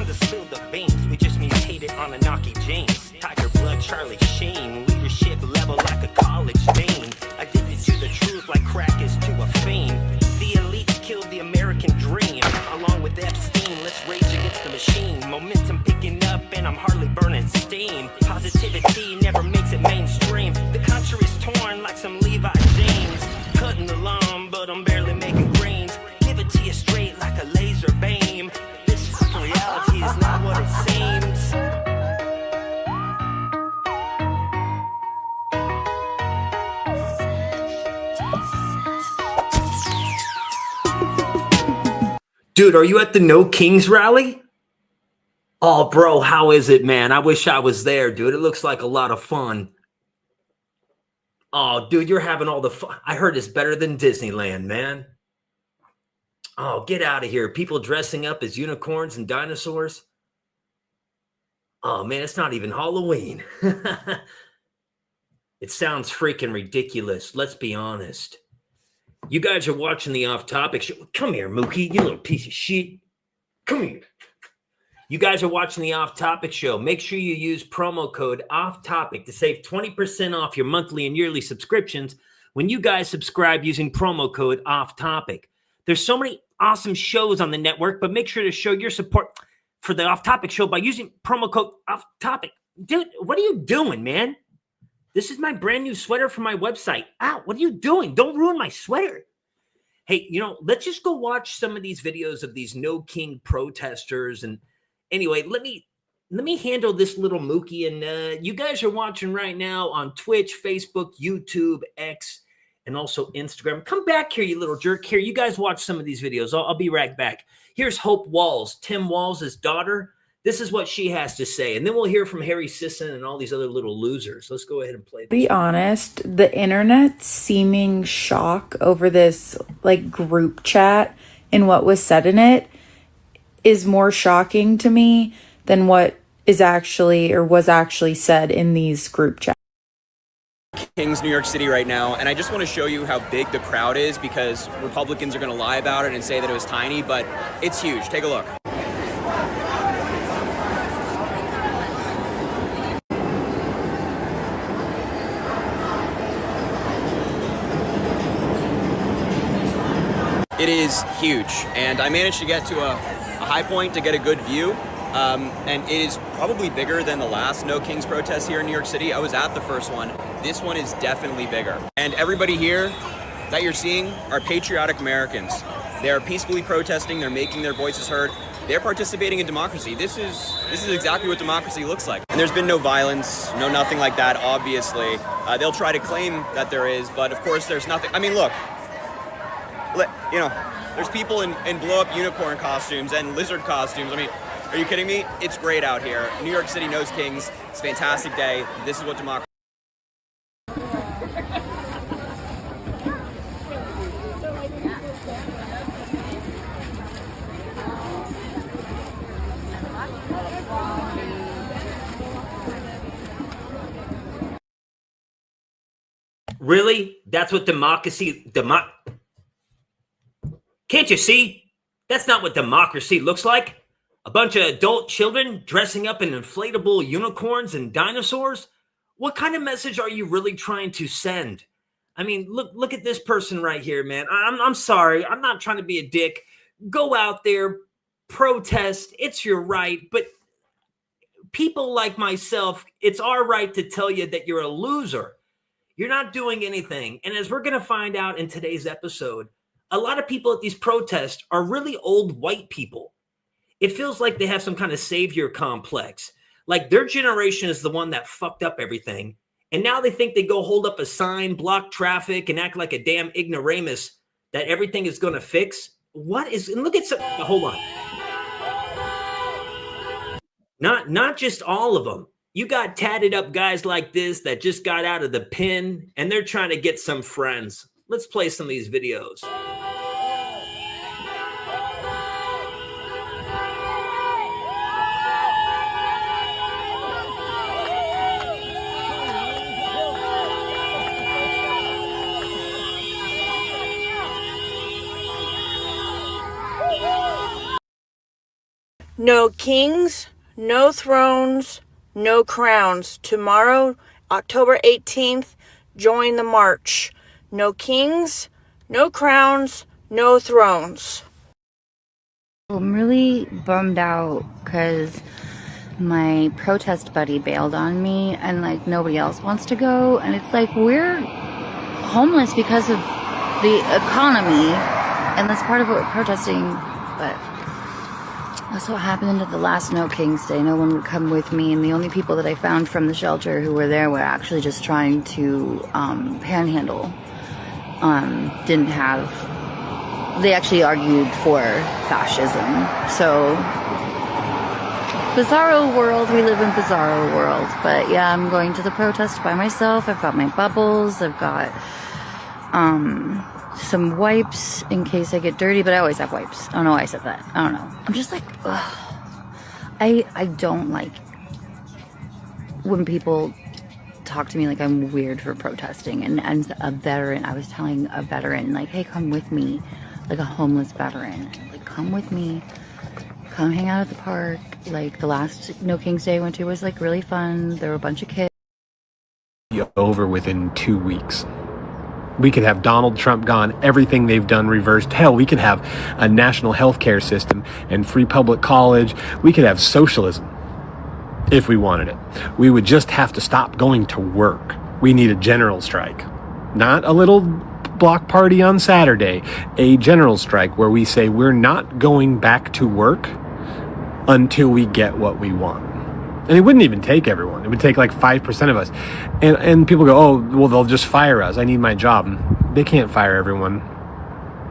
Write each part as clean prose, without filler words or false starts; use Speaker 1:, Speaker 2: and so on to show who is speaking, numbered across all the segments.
Speaker 1: to spill the beans. We just mutated on Anaki James. Tiger blood, Charlie Sheen. Leadership level like a college dean. Addicted to the truth like crack is to a fiend. The elites killed the American dream. Along with Epstein, let's rage against the machine. Momentum picking up and I'm hardly burning steam. Positivity never makes it mainstream. The country is torn like some Levi James. Cutting the lawn, but I'm barely making greens. Give it to you straight like a laser beam. This fucking reality is not what it seems. Dude, are you at the No Kings rally? Oh, bro, how is it, man? I wish I was there, dude. It looks like a lot of fun. Oh, dude, you're having all the fun. I heard it's better than Disneyland, man. Oh, get out of here. People dressing up as unicorns and dinosaurs. Oh, man, it's not even Halloween. It sounds freaking ridiculous. Let's be honest. You guys are watching the Off Topic show. Come here, Mookie, you little piece of shit. Come here. You guys are watching the Off Topic show. Make sure you use promo code Off Topic to save 20% off your monthly and yearly subscriptions when you guys subscribe using promo code Off Topic. There's so many awesome shows on the network, but make sure to show your support for the Off Topic show by using promo code Off Topic. Dude, what are you doing, man? This is my brand new sweater for my website. Ow, what are you doing? Don't ruin my sweater. Hey, let's just go watch some of these videos of these No King protesters. And anyway, let me handle this little Mookie. And you guys are watching right now on Twitch, Facebook, YouTube, X, and also Instagram. Come back here, you little jerk. Here, you guys watch some of these videos. I'll be right back. Here's Hope Walls, Tim Walls' daughter. This is what she has to say. And then we'll hear from Harry Sisson and all these other little losers. Let's go ahead and play this.
Speaker 2: Be honest, the internet's seeming shock over this group chat and what was said in it is more shocking to me than what is actually or was actually said in these group chats.
Speaker 3: Kings, New York City right now, and I just want to show you how big the crowd is because Republicans are going to lie about it and say that it was tiny, but it's huge. Take a look. It is huge, and I managed to get to a high point to get a good view, and it is probably bigger than the last No Kings protest here in New York City. I was at the first one. This one is definitely bigger. And everybody here that you're seeing are patriotic Americans. They are peacefully protesting, they're making their voices heard, they're participating in democracy. This is exactly what democracy looks like. And there's been no violence, no nothing like that, obviously. They'll try to claim that there is, but of course there's nothing. I mean, look, there's people in blow-up unicorn costumes and lizard costumes. I mean, are you kidding me? It's great out here. New York City knows Kings. It's a fantastic day. This is what democracy.
Speaker 1: Really? That's what democracy... Can't you see? That's not what democracy looks like. A bunch of adult children dressing up in inflatable unicorns and dinosaurs? What kind of message are you really trying to send? I mean, look at this person right here, man. I'm sorry. I'm not trying to be a dick. Go out there, protest. It's your right. But people like myself, it's our right to tell you that you're a loser. You're not doing anything. And as we're going to find out in today's episode, a lot of people at these protests are really old white people. It feels like they have some kind of savior complex. Like their generation is the one that fucked up everything. And now they think they go hold up a sign, block traffic, and act like a damn ignoramus that everything is going to fix. What is, and look at some, hold on. Not just all of them. You got tatted up guys like this that just got out of the pen and they're trying to get some friends. Let's play some of these videos.
Speaker 4: No kings, no thrones, no crowns. Tomorrow, October 18th, join the march. No kings, no crowns, no thrones.
Speaker 2: I'm really bummed out because my protest buddy bailed on me and like nobody else wants to go. And it's like we're homeless because of the economy. And that's part of what we're protesting. But that's what happened at the last No Kings Day. No one would come with me. And the only people that I found from the shelter who were there were actually just trying to panhandle. Didn't have... They actually argued for fascism. So, bizarro world. We live in bizarro world. But yeah, I'm going to the protest by myself. I've got my bubbles. I've got some wipes in case I get dirty. But I always have wipes. I don't know why I said that. I don't know. I'm just like, ugh. I don't like when people talk to me like I'm weird for protesting. And a veteran, I was telling a veteran, like, hey, come with me. Like a homeless veteran, like, come with me, come hang out at the park. Like the last No Kings Day I went to was like really fun. There were a bunch of kids.
Speaker 5: Over within 2 weeks. We could have Donald Trump gone, everything they've done reversed. Hell, we could have a national health care system and free public college. We could have socialism if we wanted it. We would just have to stop going to work. We need a general strike, not a little block party on Saturday, a general strike where we say we're not going back to work until we get what we want. And it wouldn't even take everyone. It would take like 5% of us. And people go, oh, well, they'll just fire us. I need my job. They can't fire everyone.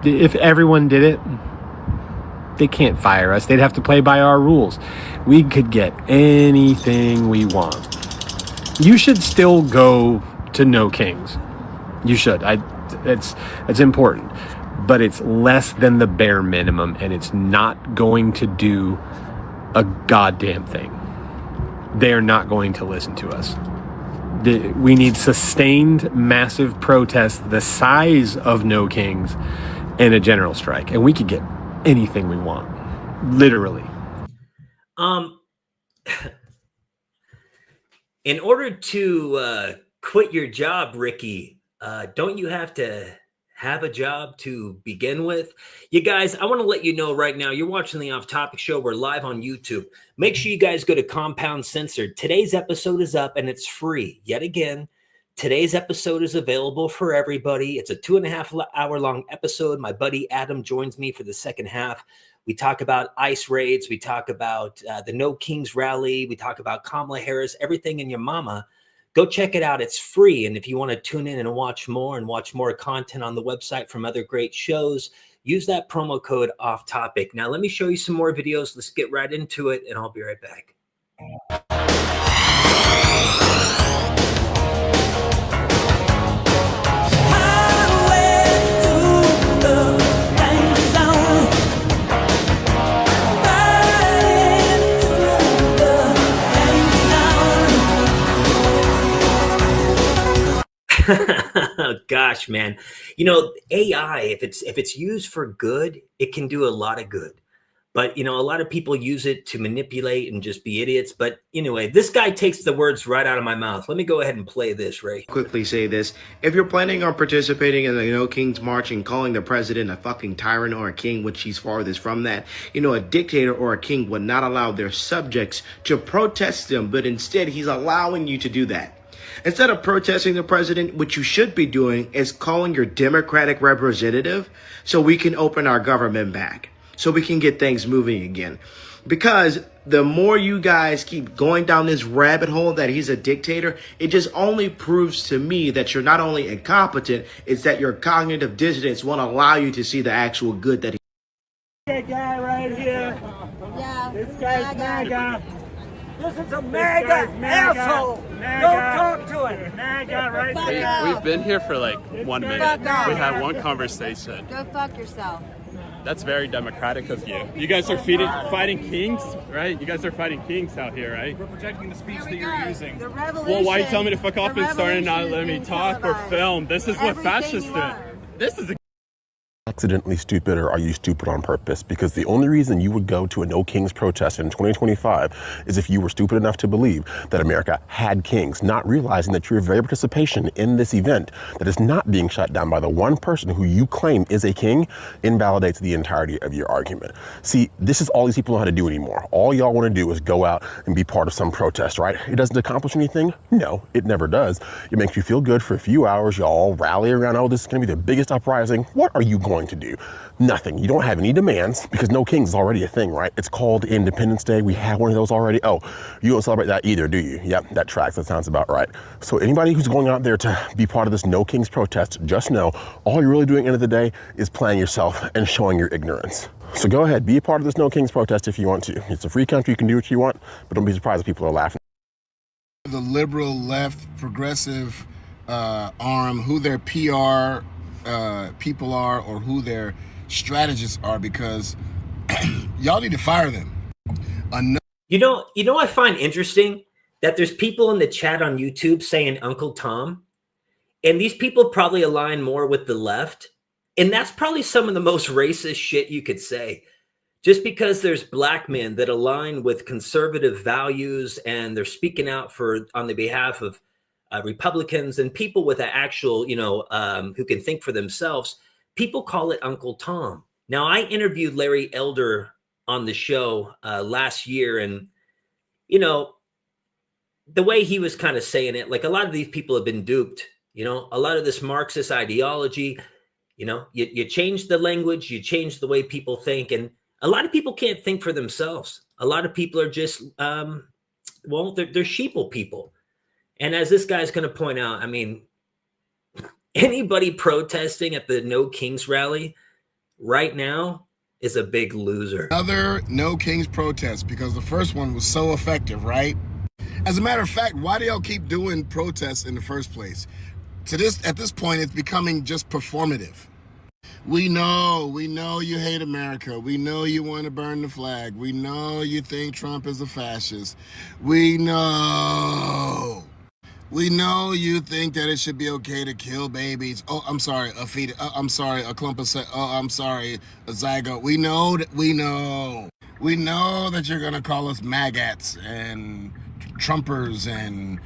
Speaker 5: If everyone did it, they can't fire us. They'd have to play by our rules. We could get anything we want. You should still go to No Kings. You should. It's important, but it's less than the bare minimum, and it's not going to do a goddamn thing. They're not going to listen to us. We need sustained, massive protests the size of No Kings and a general strike, and we could get anything we want, literally.
Speaker 1: In order to quit your job, Ricky, don't you have to have a job to begin with? You guys, I want to let you know right now, you're watching the Off Topic Show. We're live on YouTube. Make sure you guys go to Compound Censored. Today's episode is up and it's free. Yet again, today's episode is available for everybody. It's a 2.5 hour long episode. My buddy Adam joins me for the second half. We talk about ICE raids. We talk about the No Kings rally. We talk about Kamala Harris, everything in your mama. Go check it out. It's free. And if you want to tune in and watch more content on the website from other great shows, use that promo code Off Topic. Now, let me show you some more videos. Let's get right into it, and I'll be right back. Gosh, man, you know, AI, if it's used for good, it can do a lot of good. But, you know, a lot of people use it to manipulate and just be idiots. But anyway, this guy takes the words right out of my mouth. Let me go ahead and play this, Ray.
Speaker 6: Quickly say this. If you're planning on participating in the No Kings March and calling the president a fucking tyrant or a king, which he's farthest from that, you know, a dictator or a king would not allow their subjects to protest them, but instead he's allowing you to do that. Instead of protesting the president, what you should be doing is calling your Democratic representative so we can open our government back, so we can get things moving again. Because the more you guys keep going down this rabbit hole that he's a dictator, it just only proves to me that you're not only incompetent, it's that your cognitive dissonance won't allow you to see the actual good that he...
Speaker 7: That guy right here.
Speaker 8: Yeah.
Speaker 7: This guy's MAGA.
Speaker 4: This is a MAGA asshole.
Speaker 7: MAGA.
Speaker 4: Don't talk to him.
Speaker 7: MAGA right there.
Speaker 9: We've been here for like 1 minute. We had one conversation.
Speaker 8: Go fuck yourself.
Speaker 9: That's very democratic of you. You guys are fighting kings, right? You guys are fighting kings out here, right?
Speaker 7: We're projecting the speech that you're using.
Speaker 8: The revolution.
Speaker 9: Well, why you tell me to fuck off and start and not let me talk or film? This is what fascists do. This is a
Speaker 8: accidentally stupid or are you stupid on purpose? Because the only reason you would go to a No Kings protest in 2025 is if you were stupid enough to believe that America had kings, not realizing that your very participation in this event that is not being shut down by the one person who you claim is a king invalidates the entirety of your argument. See, this is all these people know how to do anymore. All y'all want to do is go out and be part of some protest, right? It doesn't accomplish anything? No, it never does. It makes you feel good for a few hours. Y'all rally around, oh, this is going to be the biggest uprising. What are you going to do? Nothing. You don't have any demands because No Kings is already a thing, right? It's called Independence Day. We have one of those already. Oh, you don't celebrate that either, do you? Yep, that tracks. That sounds about right. So anybody who's going out there to be part of this No Kings protest, just know all you're really doing at the end of the day is playing yourself and showing your ignorance. So go ahead, be a part of this No Kings protest if you want to. It's a free country. You can do what you want, but don't be surprised if people are laughing.
Speaker 10: The liberal left progressive arm, who their PR people are or who their strategists are, because y'all need to fire them.
Speaker 1: You know, I find interesting that there's people in the chat on YouTube saying Uncle Tom, and these people probably align more with the left. And that's probably some of the most racist shit you could say. Just because there's black men that align with conservative values and they're speaking out on the behalf of Republicans and people with an actual, who can think for themselves, people call it Uncle Tom. Now, I interviewed Larry Elder on the show last year, and, the way he was kind of saying it, like a lot of these people have been duped, a lot of this Marxist ideology, you change the language, you change the way people think, and a lot of people can't think for themselves. A lot of people are just, they're sheeple people. And as this guy's going to point out, I mean, anybody protesting at the No Kings rally right now is a big loser.
Speaker 10: Another No Kings protest, because the first one was so effective, right? As a matter of fact, why do y'all keep doing protests in the first place? At this point, it's becoming just performative. We know you hate America. We know you want to burn the flag. We know you think Trump is a fascist. We know you think that it should be okay to kill babies. Oh, I'm sorry, a fetus. I'm sorry, a clump of I'm sorry, a zygote. We know that you're gonna call us maggots and Trumpers and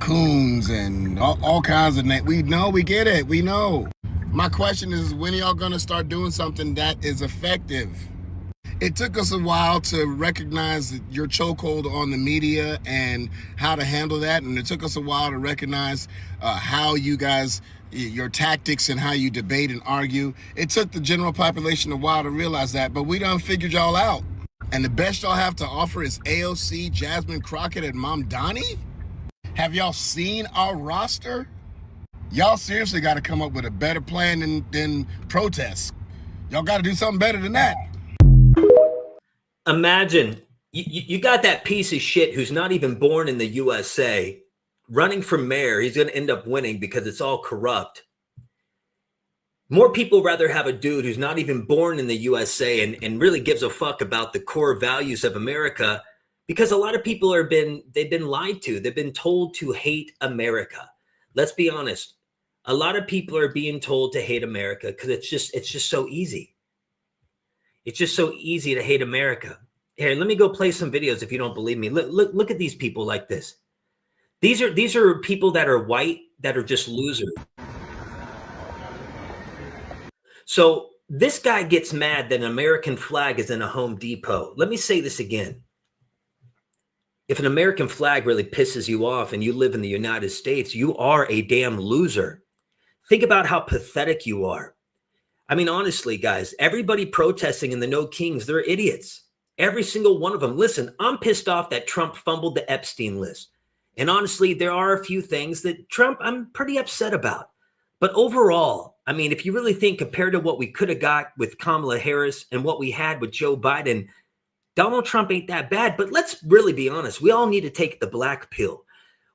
Speaker 10: coons and all kinds of names. We know, we get it, we know. My question is, when are y'all gonna start doing something that is effective? It took us a while to recognize your chokehold on the media and how to handle that. And it took us a while to recognize how you guys, your tactics and how you debate and argue. It took the general population a while to realize that, but we done figured y'all out. And the best y'all have to offer is AOC, Jasmine Crockett, and Mom Donnie? Have y'all seen our roster? Y'all seriously got to come up with a better plan than protests. Y'all got to do something better than that.
Speaker 1: Imagine you got that piece of shit who's not even born in the USA running for mayor. He's going to end up winning because it's all corrupt. More people rather have a dude who's not even born in the USA and really gives a fuck about the core values of America, because a lot of people they've been lied to. They've been told to hate America. Let's be honest. A lot of people are being told to hate America because it's just so easy. It's just so easy to hate America. Here, let me go play some videos if you don't believe me. Look at these people like this. These are people that are white that are just losers. So this guy gets mad that an American flag is in a Home Depot. Let me say this again. If an American flag really pisses you off and you live in the United States, you are a damn loser. Think about how pathetic you are. I mean, honestly, guys, everybody protesting in the No Kings, they're idiots. Every single one of them. Listen, I'm pissed off that Trump fumbled the Epstein list. And honestly, there are a few things that I'm pretty upset about. But overall, I mean, if you really think compared to what we could have got with Kamala Harris and what we had with Joe Biden, Donald Trump ain't that bad. But let's really be honest. We all need to take the black pill.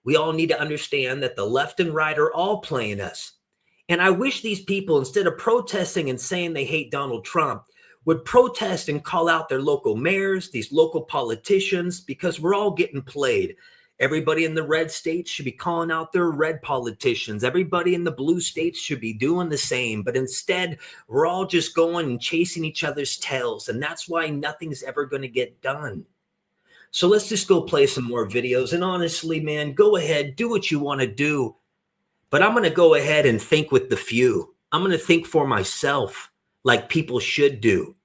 Speaker 1: We all need to understand that the left and right are all playing us. And I wish these people, instead of protesting and saying they hate Donald Trump, would protest and call out their local mayors, these local politicians, because we're all getting played. Everybody in the red states should be calling out their red politicians. Everybody in the blue states should be doing the same. But instead, we're all just going and chasing each other's tails. And that's why nothing's ever going to get done. So let's just go play some more videos. And honestly, man, go ahead, do what you want to do. But I'm going to go ahead and think with the few. I'm going to think for myself like people should do.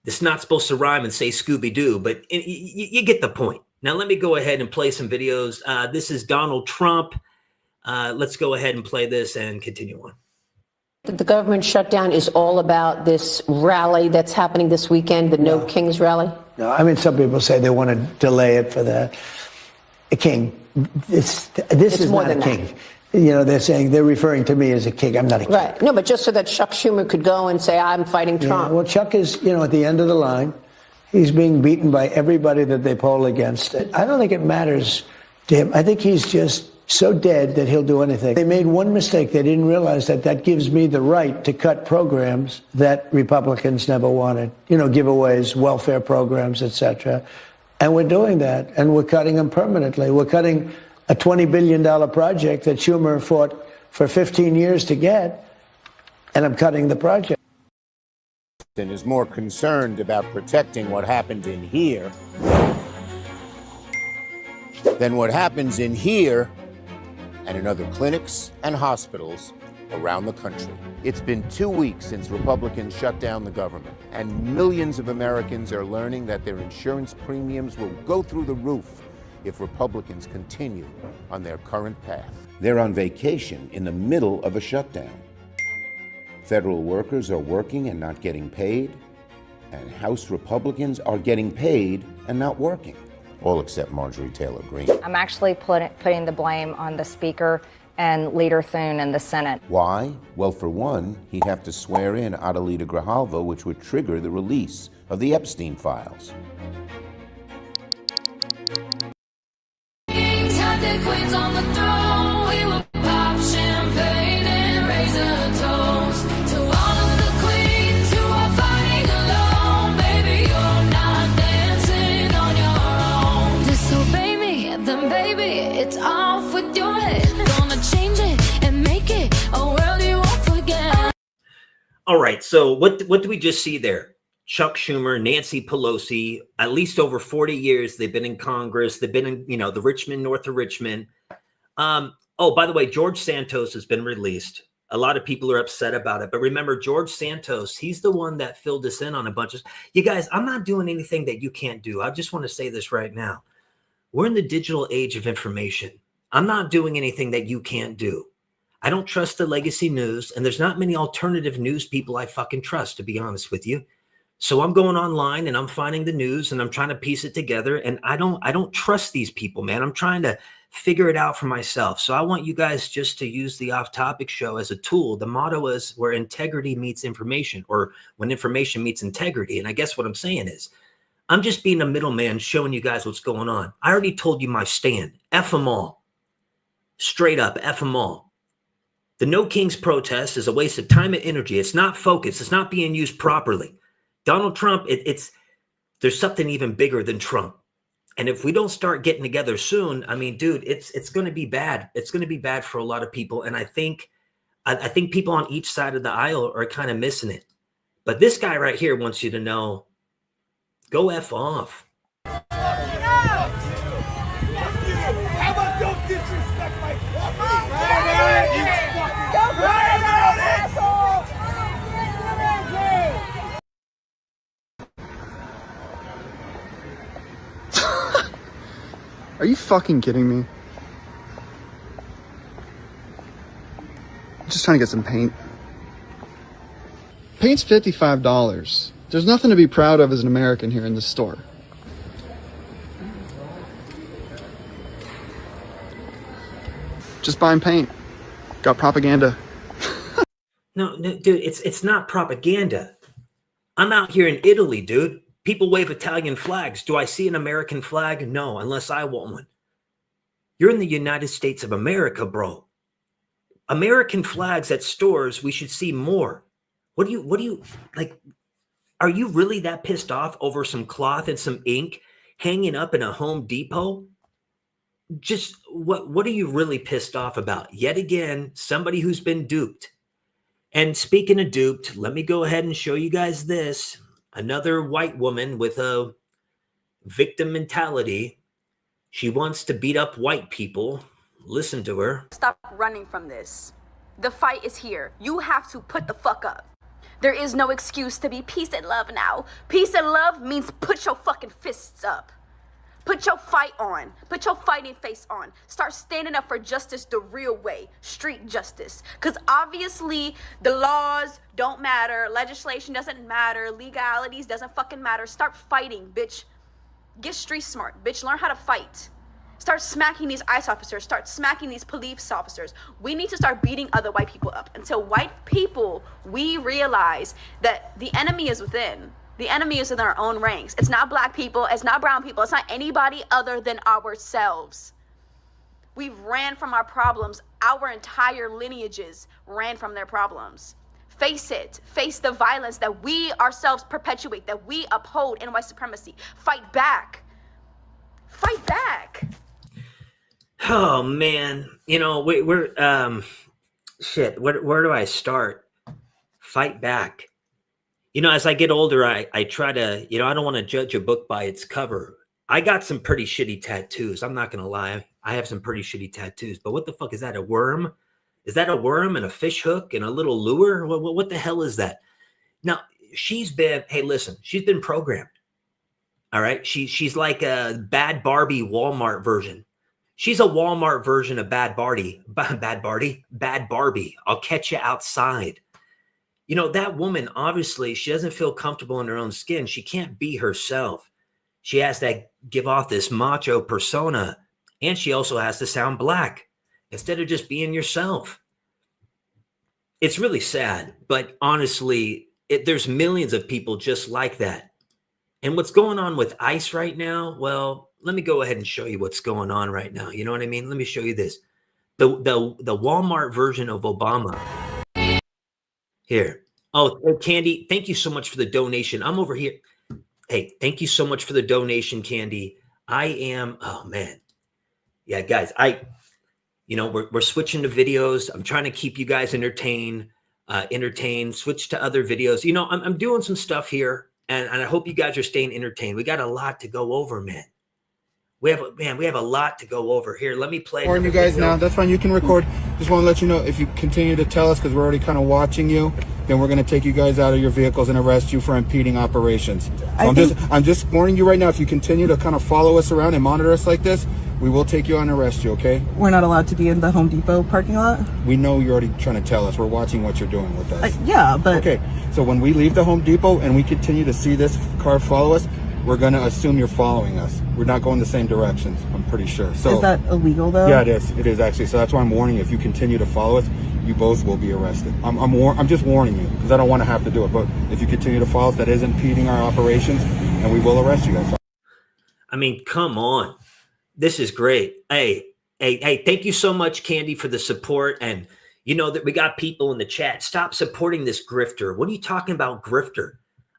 Speaker 1: It's not supposed to rhyme and say Scooby-Doo, but you get the point. Now, let me go ahead and play some videos. This is Donald Trump. Let's go ahead and play this and continue on.
Speaker 11: The government shutdown is all about this rally that's happening this weekend, the No Kings rally?
Speaker 12: No, I mean, some people say they want to delay it for the king. This is not a king. You know, they're referring to me as a king. I'm not a king.
Speaker 11: Right. No, but just so that Chuck Schumer could go and say, I'm fighting Trump.
Speaker 12: Yeah, well, Chuck is, at the end of the line. He's being beaten by everybody that they poll against. I don't think it matters to him. I think he's just so dead that he'll do anything. They made one mistake. They didn't realize that gives me the right to cut programs that Republicans never wanted. Giveaways, welfare programs, etc. And we're doing that, and we're cutting them permanently. We're cutting a $20 billion project that Schumer fought for 15 years to get, and I'm cutting the project.
Speaker 13: And is more concerned about protecting what happened in here than what happens in here and in other clinics and hospitals around the country. It's been 2 weeks since Republicans shut down the government, and millions of Americans are learning that their insurance premiums will go through the roof if Republicans continue on their current path.
Speaker 14: They're on vacation in the middle of a shutdown. Federal workers are working and not getting paid, and House Republicans are getting paid and not working. All except Marjorie Taylor Greene.
Speaker 15: I'm actually putting the blame on the Speaker and Leader Thune in the Senate.
Speaker 14: Why? Well, for one, he'd have to swear in Adelita Grijalva, which would trigger the release of the Epstein files.
Speaker 16: Kings had their queens on the throne. We will pop champagne and raise a toast. It's off with your head. Gonna change it and make it a world you won't forget.
Speaker 1: All right. So what do we just see there? Chuck Schumer, Nancy Pelosi, at least over 40 years, they've been in Congress. They've been in, the Richmond, north of Richmond. Oh, by the way, George Santos has been released. A lot of people are upset about it. But remember, George Santos, he's the one that filled us in on a bunch of... You guys, I'm not doing anything that you can't do. I just want to say this right now. We're in the digital age of information. I'm not doing anything that you can't do. I don't trust the legacy news, and there's not many alternative news people I fucking trust, to be honest with you. So I'm going online and I'm finding the news and I'm trying to piece it together, and I don't trust these people, man. I'm trying to figure it out for myself. So I want you guys just to use the Off Topic show as a tool. The motto is where integrity meets information, or when information meets integrity. And I guess what I'm saying is, I'm just being a middleman showing you guys what's going on. I already told you my stand. F them all. Straight up, F them all. The No Kings protest is a waste of time and energy. It's not focused. It's not being used properly. Donald Trump, there's something even bigger than Trump. And if we don't start getting together soon, I mean, dude, it's going to be bad. It's going to be bad for a lot of people. And I think people on each side of the aisle are kind of missing it. But this guy right here wants you to know, go F off.
Speaker 16: How about don't disrespect my
Speaker 17: Are you fucking kidding me? I'm just trying to get some paint. Paint's $55. There's nothing to be proud of as an American here in this store. Just buying paint. Got propaganda.
Speaker 1: No, dude, it's not propaganda. I'm out here in Italy, dude. People wave Italian flags. Do I see an American flag? No, unless I want one. You're in the United States of America, bro. American flags at stores, we should see more. What do you like? Are you really that pissed off over some cloth and some ink hanging up in a Home Depot? just what are you really pissed off about? Yet again, somebody who's been duped. And speaking of duped, let me go ahead and show you guys this. Another white woman with a victim mentality. She wants to beat up white people. Listen to her.
Speaker 18: Stop running from this. The fight is here. You have to put the fuck up. There is no excuse to be peace and love now. Peace and love means put your fucking fists up. Put your fight on. Put your fighting face on. Start standing up for justice the real way. Street justice. Because obviously the laws don't matter. Legislation doesn't matter. Legalities doesn't fucking matter. Start fighting, bitch. Get street smart, bitch. Learn how to fight. Start smacking these ICE officers. Start smacking these police officers. We need to start beating other white people up. Until white people, we realize that the enemy is within. The enemy is in our own ranks. It's not black people. It's not brown people. It's not anybody other than ourselves. We've ran from our problems. Our entire lineages ran from their problems. Face it. Face the violence that we ourselves perpetuate, that we uphold in white supremacy. Fight back. Fight back.
Speaker 1: Oh man, you know we're shit. Where do I start? Fight back. You know, as I get older, I try to, you know, I don't want to judge a book by its cover. I got some pretty shitty tattoos. I'm not gonna lie. I have some pretty shitty tattoos. But what the fuck is that? A worm? Is that a worm and a fish hook and a little lure? What the hell is that? Now she's been. Hey, listen, she's been programmed. All right, she's like a bad Barbie Walmart version. She's a Walmart version of Bad Barbie. Bad Barbie. I'll catch you outside. You know, that woman, obviously, she doesn't feel comfortable in her own skin. She can't be herself. She has to give off this macho persona. And she also has to sound black instead of just being yourself. It's really sad. But honestly, there's millions of people just like that. And what's going on with ICE right now? Well, let me go ahead and show you what's going on right now. You know what I mean? Let me show you this. The Walmart version of Obama. Here. Oh, Candy, thank you so much for the donation. I'm over here. Hey, thank you so much for the donation, Candy. Oh man. Yeah, guys, you know, we're switching to videos. I'm trying to keep you guys entertained, switch to other videos. You know, I'm doing some stuff here and I hope you guys are staying entertained. We got a lot to go over, man. We have a lot to go over here. Let me play.
Speaker 19: Warn you guys now. That's fine. You can record. Just want to let you know if you continue to tell us because we're already kind of watching you, then we're going to take you guys out of your vehicles and arrest you for impeding operations. So I'm just warning you right now. If you continue to kind of follow us around and monitor us like this, we will take you on and arrest you. Okay?
Speaker 20: We're not allowed to be in the Home Depot parking lot.
Speaker 19: We know you're already trying to tell us. We're watching what you're doing with us.
Speaker 20: Yeah, but
Speaker 19: okay. So when we leave the Home Depot and we continue to see this car follow us, we're going to assume you're following us. We're not going the same directions, I'm pretty sure. So
Speaker 20: is that illegal though?
Speaker 19: Yeah, it is. It is actually. So that's why I'm warning you. If you continue to follow us, you both will be arrested. I'm just warning you because I don't want to have to do it. But if you continue to follow us, that is impeding our operations and we will arrest you guys.
Speaker 1: I mean, come on. This is great. Hey, thank you so much, Candy, for the support. And you know that we got people in the chat. Stop supporting this grifter. What are you talking about, grifter?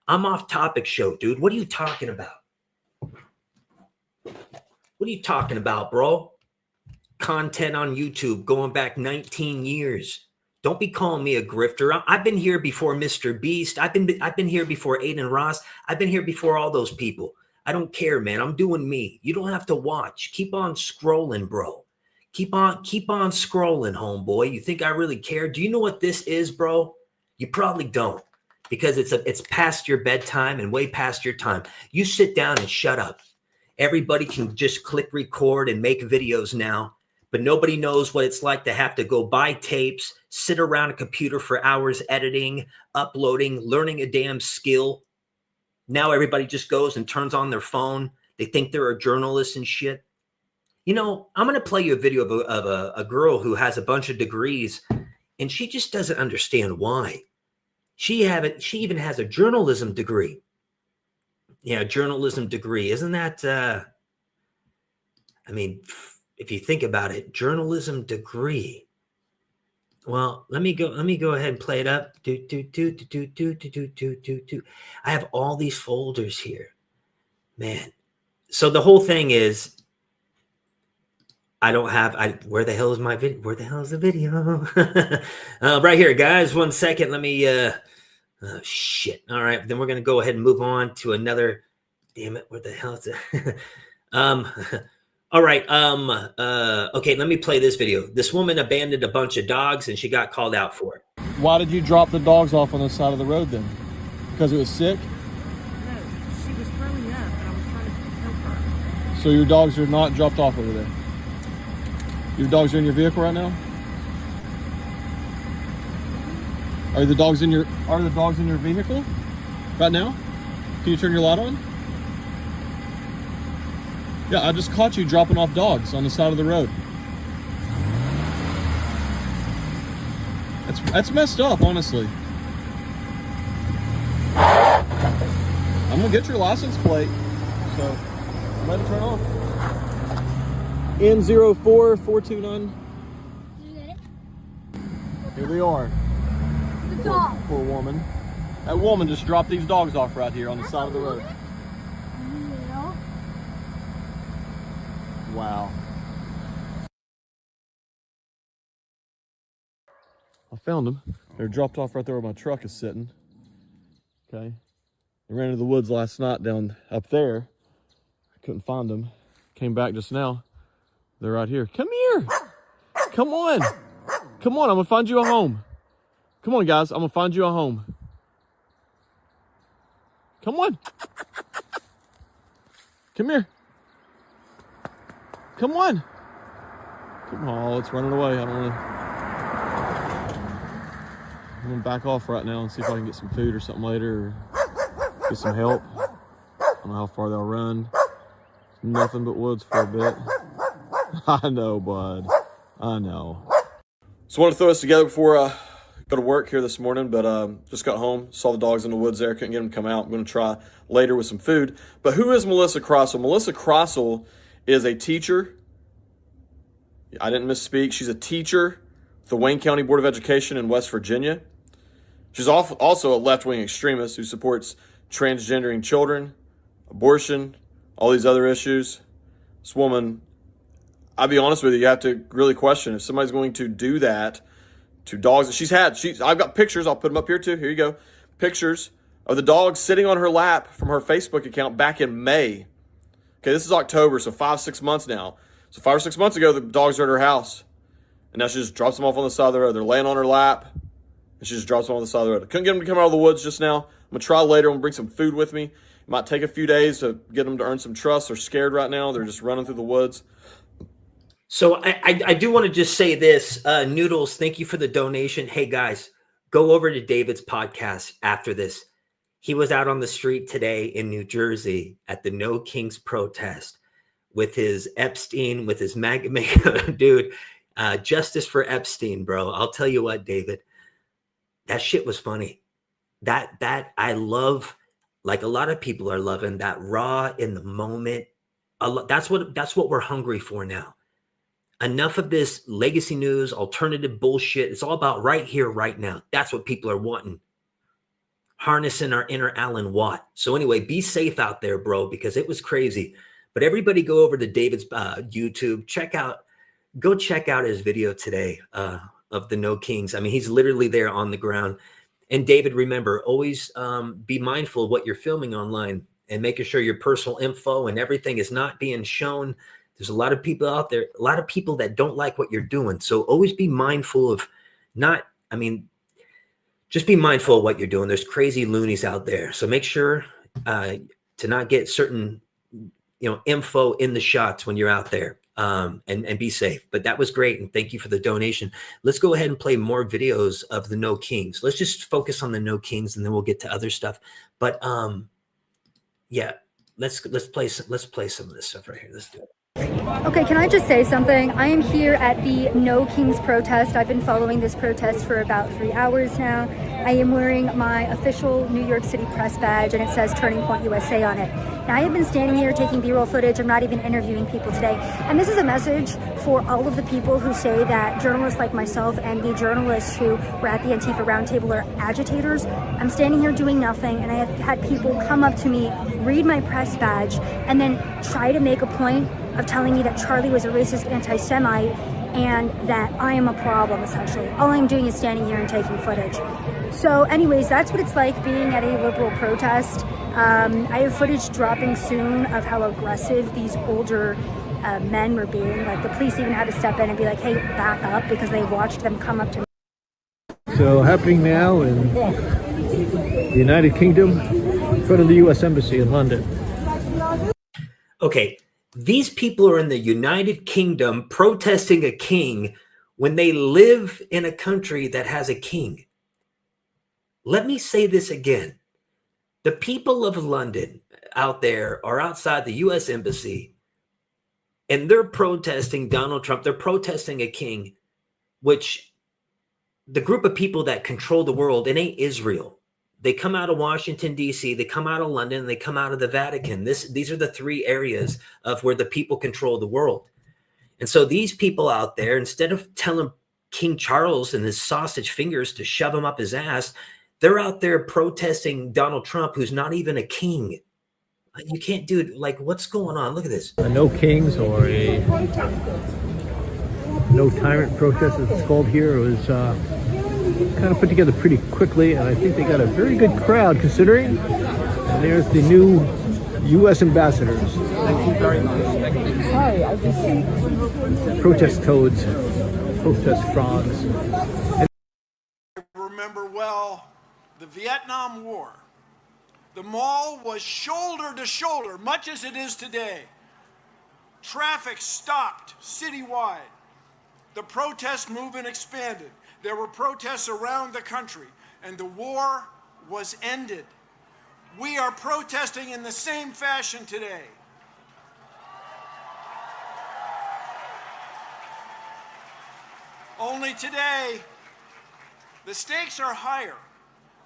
Speaker 1: I'm off topic show, dude. What are you talking about? What are you talking about, bro? Content on YouTube going back 19 years. Don't be calling me a grifter. I've been here before Mr. Beast. I've been here before Aiden Ross. I've been here before all those people. I don't care, man. I'm doing me. You don't have to watch. Keep on scrolling, bro. Keep on scrolling, homeboy. You think I really care? Do you know what this is, bro? You probably don't. Because it's past your bedtime and way past your time. You sit down and shut up. Everybody can just click record and make videos now, but nobody knows what it's like to have to go buy tapes, sit around a computer for hours editing, uploading, learning a damn skill. Now everybody just goes and turns on their phone. They think they're a journalist and shit. You know, I'm going to play you a video of a girl who has a bunch of degrees and she just doesn't understand why. She even has a journalism degree. Yeah, journalism degree. Isn't that, I mean, if you think about it, journalism degree. Well, let me go ahead and play it up. I have all these folders here, man. So the whole thing is, I don't have. Where the hell is my video? Where the hell is the video? Right here, guys. 1 second. Let me. Oh shit. All right. Then we're gonna go ahead and move on to another. Damn it. Where the hell is it? All right. Okay. Let me play this video. This woman abandoned a bunch of dogs, and she got called out for it.
Speaker 9: Why did you drop the dogs off on the side of the road then? Because it was sick?
Speaker 20: No, she was throwing up and I was trying to help her.
Speaker 9: So your dogs are not dropped off over there? Your dogs are in your vehicle right now? Are the dogs in your vehicle right now? Can you turn your light on? Yeah, I just caught you dropping off dogs on the side of the road. That's messed up, honestly. I'm gonna get your license plate, so let it turn off. N04429. Here we are.
Speaker 16: The dog.
Speaker 9: Poor woman. That woman just dropped these dogs off right here on the side of the road.
Speaker 16: Yeah.
Speaker 9: Wow. I found them. They're dropped off right there where my truck is sitting. Okay. I ran into the woods last night down up there. I couldn't find them. Came back just now. They're right here. Come here. Come on. Come on. I'm going to find you a home. Come on, guys. I'm going to find you a home. Come on. Come here. Come on. Come on. It's running away. I don't want to. I'm gonna back off right now and see if I can get some food or something later, or get some help. I don't know how far they'll run. Nothing but woods for a bit. I know, bud. I know. So I wanted to throw this together before I go to work here this morning, but just got home, saw the dogs in the woods there, couldn't get them to come out. I'm gonna try later with some food. But who is Melissa Crossell? Melissa Crossell is a teacher. I didn't misspeak. She's a teacher at the Wayne County Board of Education in West Virginia. She's also a left-wing extremist who supports transgendering children, abortion, all these other issues. This woman, I'll be honest with you, you have to really question if somebody's going to do that to dogs that she's had. I've got pictures. I'll put them up here too. Here you go. Pictures of the dogs sitting on her lap from her Facebook account back in May. Okay, this is October, so 5-6 months now. So 5 or 6 months ago, the dogs are at her house. And now she just drops them off on the side of the road. They're laying on her lap. And she just drops them on the side of the road. I couldn't get them to come out of the woods just now. I'm going to try later. I'm going to bring some food with me. It might take a few days to get them to earn some trust. They're scared right now. They're just running through the woods.
Speaker 1: So I do want to just say this. Noodles, thank you for the donation. Hey, guys, go over to David's podcast after this. He was out on the street today in New Jersey at the No Kings protest with his Epstein, with his MAGA. Dude, justice for Epstein, bro. I'll tell you what, David. That shit was funny. That I love, like a lot of people are loving that raw in the moment. That's what we're hungry for now. Enough of this legacy news, alternative bullshit. It's all about right here, right now. That's what people are wanting. Harnessing our inner Alan Watt. So anyway, be safe out there, bro, because it was crazy. But everybody go over to David's YouTube. Go check out his video today. Of the No Kings. I mean, he's literally there on the ground. And David, remember, always be mindful of what you're filming online and making sure your personal info and everything is not being shown. There's a lot of people out there, a lot of people that don't like what you're doing. So always be mindful of just be mindful of what you're doing. There's crazy loonies out there. So make sure to not get certain, info in the shots when you're out there. And be safe. But that was great, and thank you for the donation. Let's go ahead and play more videos of the No Kings. Let's just focus on the No Kings, and then we'll get to other stuff. But yeah, let's play some of this stuff right here. Let's do it.
Speaker 21: Okay, can I just say something? I am here at the No Kings protest. I've been following this protest for about 3 hours now. I am wearing my official New York City press badge, and it says Turning Point USA on it. Now, I have been standing here taking B-roll footage. I'm not even interviewing people today. And this is a message for all of the people who say that journalists like myself and the journalists who were at the Antifa Roundtable are agitators. I'm standing here doing nothing, and I have had people come up to me, read my press badge, and then try to make a point of telling me that Charlie was a racist anti-Semite and that I am a problem, essentially. All I'm doing is standing here and taking footage. So anyways, that's what it's like being at a liberal protest. I have footage dropping soon of how aggressive these older men were being. Like the police even had to step in and be like, hey, back up, because they watched them come up to me.
Speaker 3: So happening now in the United Kingdom, in front of the U.S. Embassy in London.
Speaker 1: Okay, these people are in the United Kingdom protesting a king when they live in a country that has a king. Let me say this again. The people of London out there are outside the U.S. Embassy, and they're protesting Donald Trump. They're protesting a king, which the group of people that control the world, it ain't Israel. They come out of Washington, D.C., they come out of London, they come out of the Vatican. These are the three areas of where the people control the world. And so these people out there, instead of telling King Charles and his sausage fingers to shove him up his ass, they're out there protesting Donald Trump, who's not even a king. You can't do it. Like, what's going on? Look at this.
Speaker 3: A no kings or a no tyrant protest, as it's called here, was kind of put together pretty quickly, and I think they got a very good crowd considering. And there's the new U.S. ambassadors. Thank you very much. Hi, I just see protest toads, protest frogs.
Speaker 22: I remember well the Vietnam War. The mall was shoulder to shoulder, much as it is today. Traffic stopped citywide. The protest movement expanded. There were protests around the country, and the war was ended. We are protesting in the same fashion today. Only today, the stakes are higher.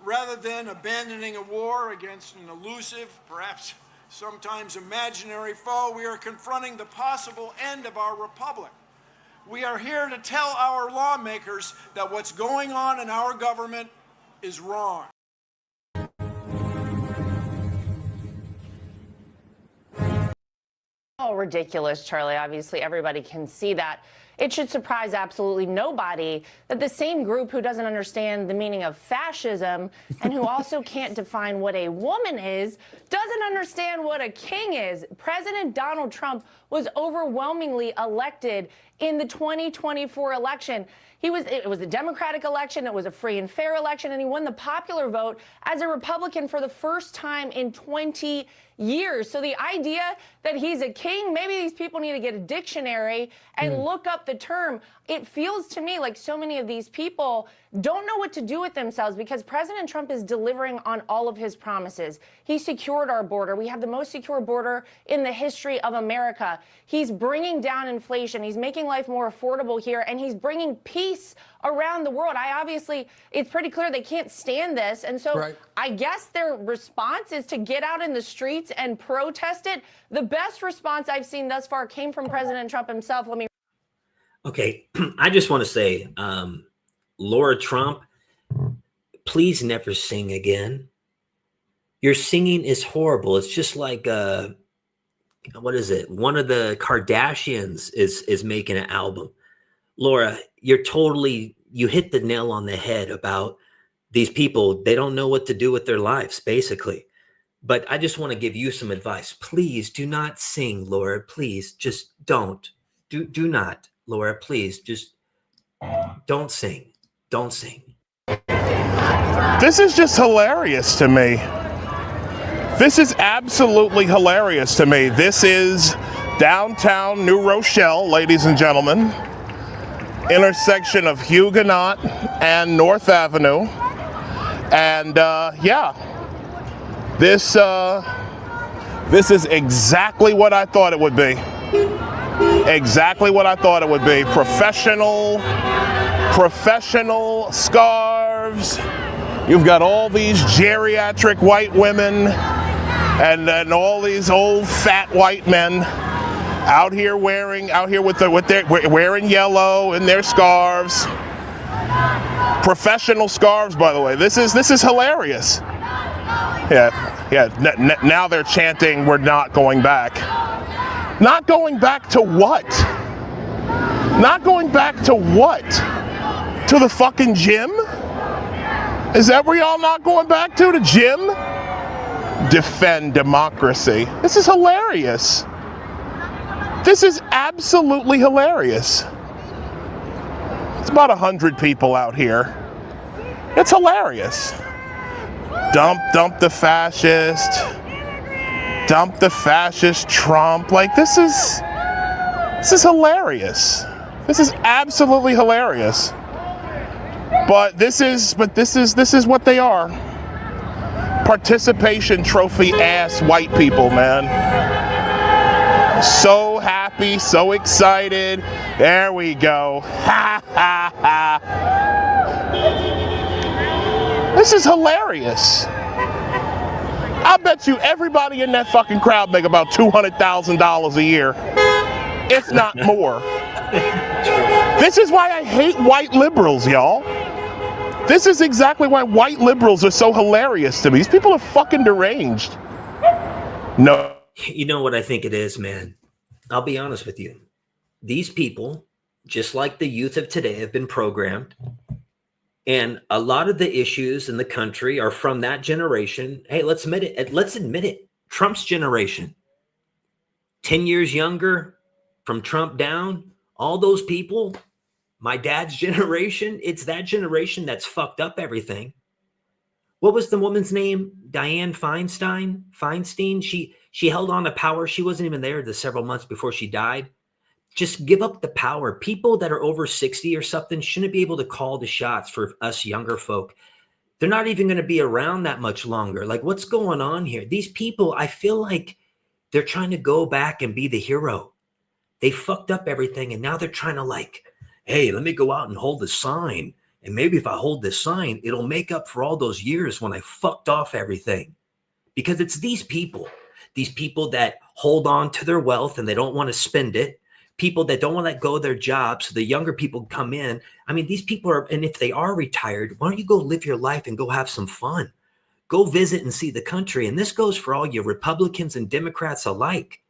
Speaker 22: Rather than abandoning a war against an elusive, perhaps sometimes imaginary foe, we are confronting the possible end of our republic. We are here to tell our lawmakers that what's going on in our government is wrong.
Speaker 23: Oh, ridiculous, Charlie. Obviously, everybody can see that. It should surprise absolutely nobody that the same group who doesn't understand the meaning of fascism and who also can't define what a woman is doesn't understand what a king is. President Donald Trump was overwhelmingly elected in the 2024 election. It was a Democratic election, it was a free and fair election, and he won the popular vote as a Republican for the first time in 20 years. So the idea that he's a king, maybe these people need to get a dictionary and look up the term. It feels to me like so many of these people don't know what to do with themselves because President Trump is delivering on all of his promises. He secured our border. We have the most secure border in the history of America. He's bringing down inflation. He's making life more affordable here, and he's bringing peace around the world. It's pretty clear they can't stand this. And so I guess their response is to get out in the streets and protest it. The best response I've seen thus far came from President Trump himself.
Speaker 1: Okay, I just want to say, Laura Trump, please never sing again. Your singing is horrible. It's just like, what is it? One of the Kardashians is making an album. Laura, you hit the nail on the head about these people. They don't know what to do with their lives, basically. But I just want to give you some advice. Please do not sing, Laura. Please just don't. Do not, Laura. Please just don't sing. Don't sing.
Speaker 24: This is just hilarious to me. This is absolutely hilarious to me. This is downtown New Rochelle, ladies and gentlemen. Intersection of Huguenot and North Avenue. And this is exactly what I thought it would be. Exactly what I thought it would be. Professional scarves. You've got all these geriatric white women and then all these old fat white men out here wearing yellow in their scarves. Professional scarves, by the way. This is hilarious. Yeah. Now they're chanting, "We're not going back." Not going back to what? Not going back to what? To the fucking gym? Is that where y'all not going back to? The gym? Defend democracy. This is hilarious. This is absolutely hilarious. It's about 100 people out here. It's hilarious. Dump the fascist. Dump the fascist Trump. Like, this is hilarious. This is absolutely hilarious. But this is what they are. Participation trophy ass white people, man. So happy, so excited. There we go. Ha ha ha. This is hilarious. I bet you everybody in that fucking crowd make about $200,000 a year, if not more. This is why I hate white liberals, y'all. This is exactly why white liberals are so hilarious to me. These people are fucking deranged. No.
Speaker 1: You know what I think it is, man? I'll be honest with you. These people, just like the youth of today, have been programmed. And a lot of the issues in the country are from that generation. Hey, let's admit it. Trump's generation. 10 years younger, from Trump down, all those people, my dad's generation, it's that generation that's fucked up everything. What was the woman's name? Dianne Feinstein? She held on to power. She wasn't even there the several months before she died. Just give up the power. People that are over 60 or something shouldn't be able to call the shots for us younger folk. They're not even going to be around that much longer. Like, what's going on here? These people, I feel like they're trying to go back and be the hero. They fucked up everything, and now they're trying to, like, hey, let me go out and hold the sign. And maybe if I hold this sign, it'll make up for all those years when I fucked off everything. Because it's these people that hold on to their wealth and they don't want to spend it. People that don't want to let go of their jobs so the younger people come in. I mean, these people are, and if they are retired, why don't you go live your life and go have some fun? Go visit and see the country. And this goes for all you Republicans and Democrats alike.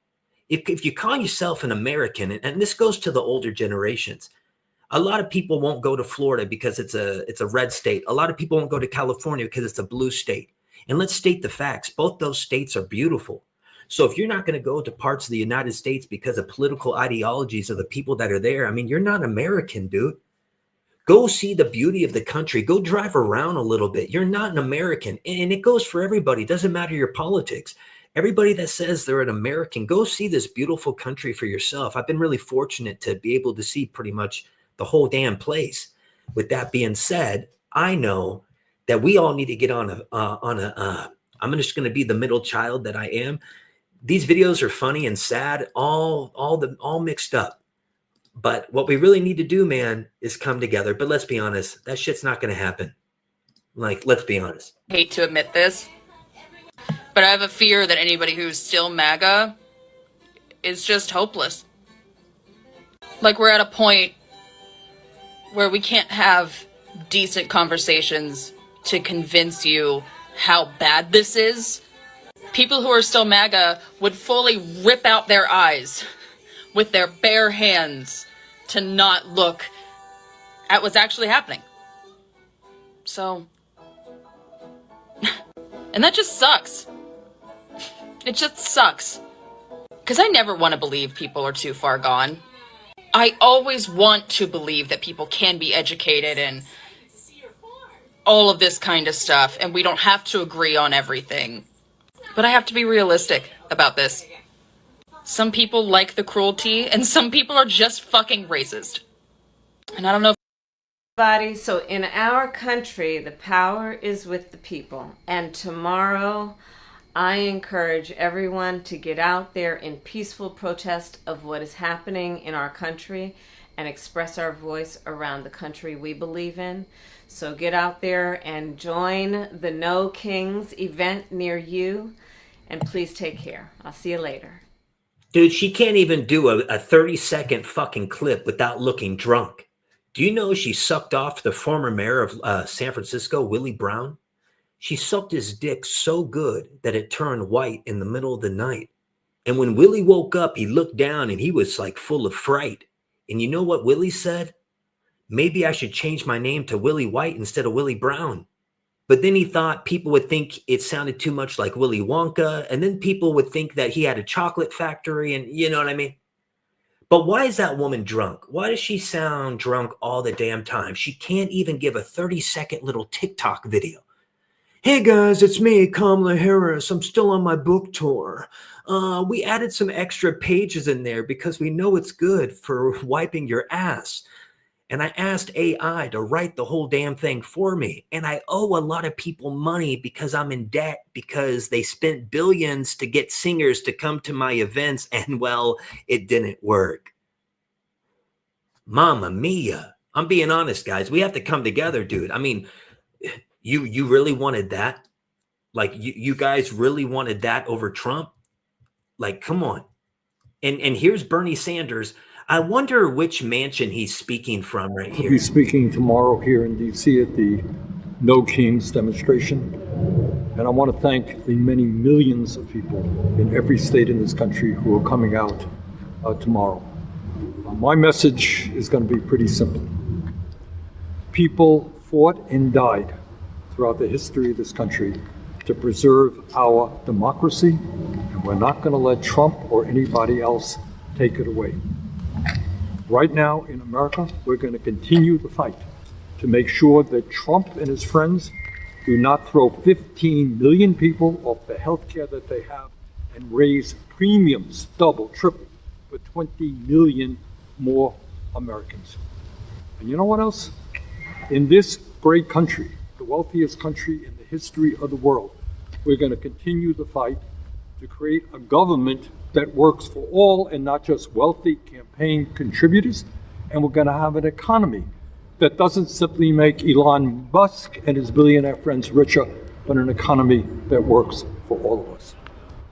Speaker 1: If you call yourself an American, and this goes to the older generations, a lot of people won't go to Florida because it's a red state. A lot of people won't go to California because it's a blue state. And let's state the facts. Both those states are beautiful. So if you're not going to go to parts of the United States because of political ideologies of the people that are there, I mean, you're not American, dude. Go see the beauty of the country. Go drive around a little bit. You're not an American. And it goes for everybody. It doesn't matter your politics. Everybody that says they're an American, go see this beautiful country for yourself. I've been really fortunate to be able to see pretty much the whole damn place. With that being said, I know that we all need to get on I'm just going to be the middle child that I am. These videos are funny and sad, all mixed up. But what we really need to do, man, is come together. But let's be honest, that shit's not going to happen. Like, let's be honest.
Speaker 2: Hate to admit this, but I have a fear that anybody who's still MAGA is just hopeless. Like, we're at a point where we can't have decent conversations to convince you how bad this is. People who are still MAGA would fully rip out their eyes with their bare hands to not look at what's actually happening. So, and that just sucks. It just sucks. Because I never want to believe people are too far gone. I always want to believe that people can be educated and all of this kind of stuff, and we don't have to agree on everything. But I have to be realistic about this. Some people like the cruelty, and some people are just fucking racist. And I don't know if...
Speaker 4: So in our country, the power is with the people. And tomorrow, I encourage everyone to get out there in peaceful protest of what is happening in our country and express our voice around the country we believe in. So get out there and join the No Kings event near you. And please take care. I'll see you later.
Speaker 1: Dude, she can't even do a 30-second fucking clip without looking drunk. Do you know she sucked off the former mayor of San Francisco, Willie Brown? She sucked his dick so good that it turned white in the middle of the night. And when Willie woke up, he looked down and he was like full of fright. And you know what Willie said? Maybe I should change my name to Willie White instead of Willie Brown. But then he thought people would think it sounded too much like Willy Wonka. And then people would think that he had a chocolate factory. And you know what I mean? But why is that woman drunk? Why does she sound drunk all the damn time? She can't even give a 30-second little TikTok video. Hey guys, it's me, Kamala Harris. I'm still on my book tour. We added some extra pages in there because we know it's good for wiping your ass. And I asked AI to write the whole damn thing for me. And I owe a lot of people money because I'm in debt because they spent billions to get singers to come to my events. And well, it didn't work. Mamma mia. I'm being honest, guys. We have to come together, dude. I mean, you really wanted that? Like you guys really wanted that over Trump? Like, come on. And here's Bernie Sanders. I wonder which mansion he's speaking from right here.
Speaker 5: He'll be speaking tomorrow here in D.C. at the No Kings demonstration. And I want to thank the many millions of people in every state in this country who are coming out tomorrow. My message is going to be pretty simple. People fought and died throughout the history of this country to preserve our democracy, and we're not going to let Trump or anybody else take it away. Right now in America, we're going to continue the fight to make sure that Trump and his friends do not throw 15 million people off the health care that they have and raise premiums double, triple for 20 million more Americans. And you know what else? In this great country, the wealthiest country in the history of the world, we're going to continue the fight to create a government that works for all and not just wealthy campaign contributors. And we're going to have an economy that doesn't simply make Elon Musk and his billionaire friends richer, but an economy that works for all of us.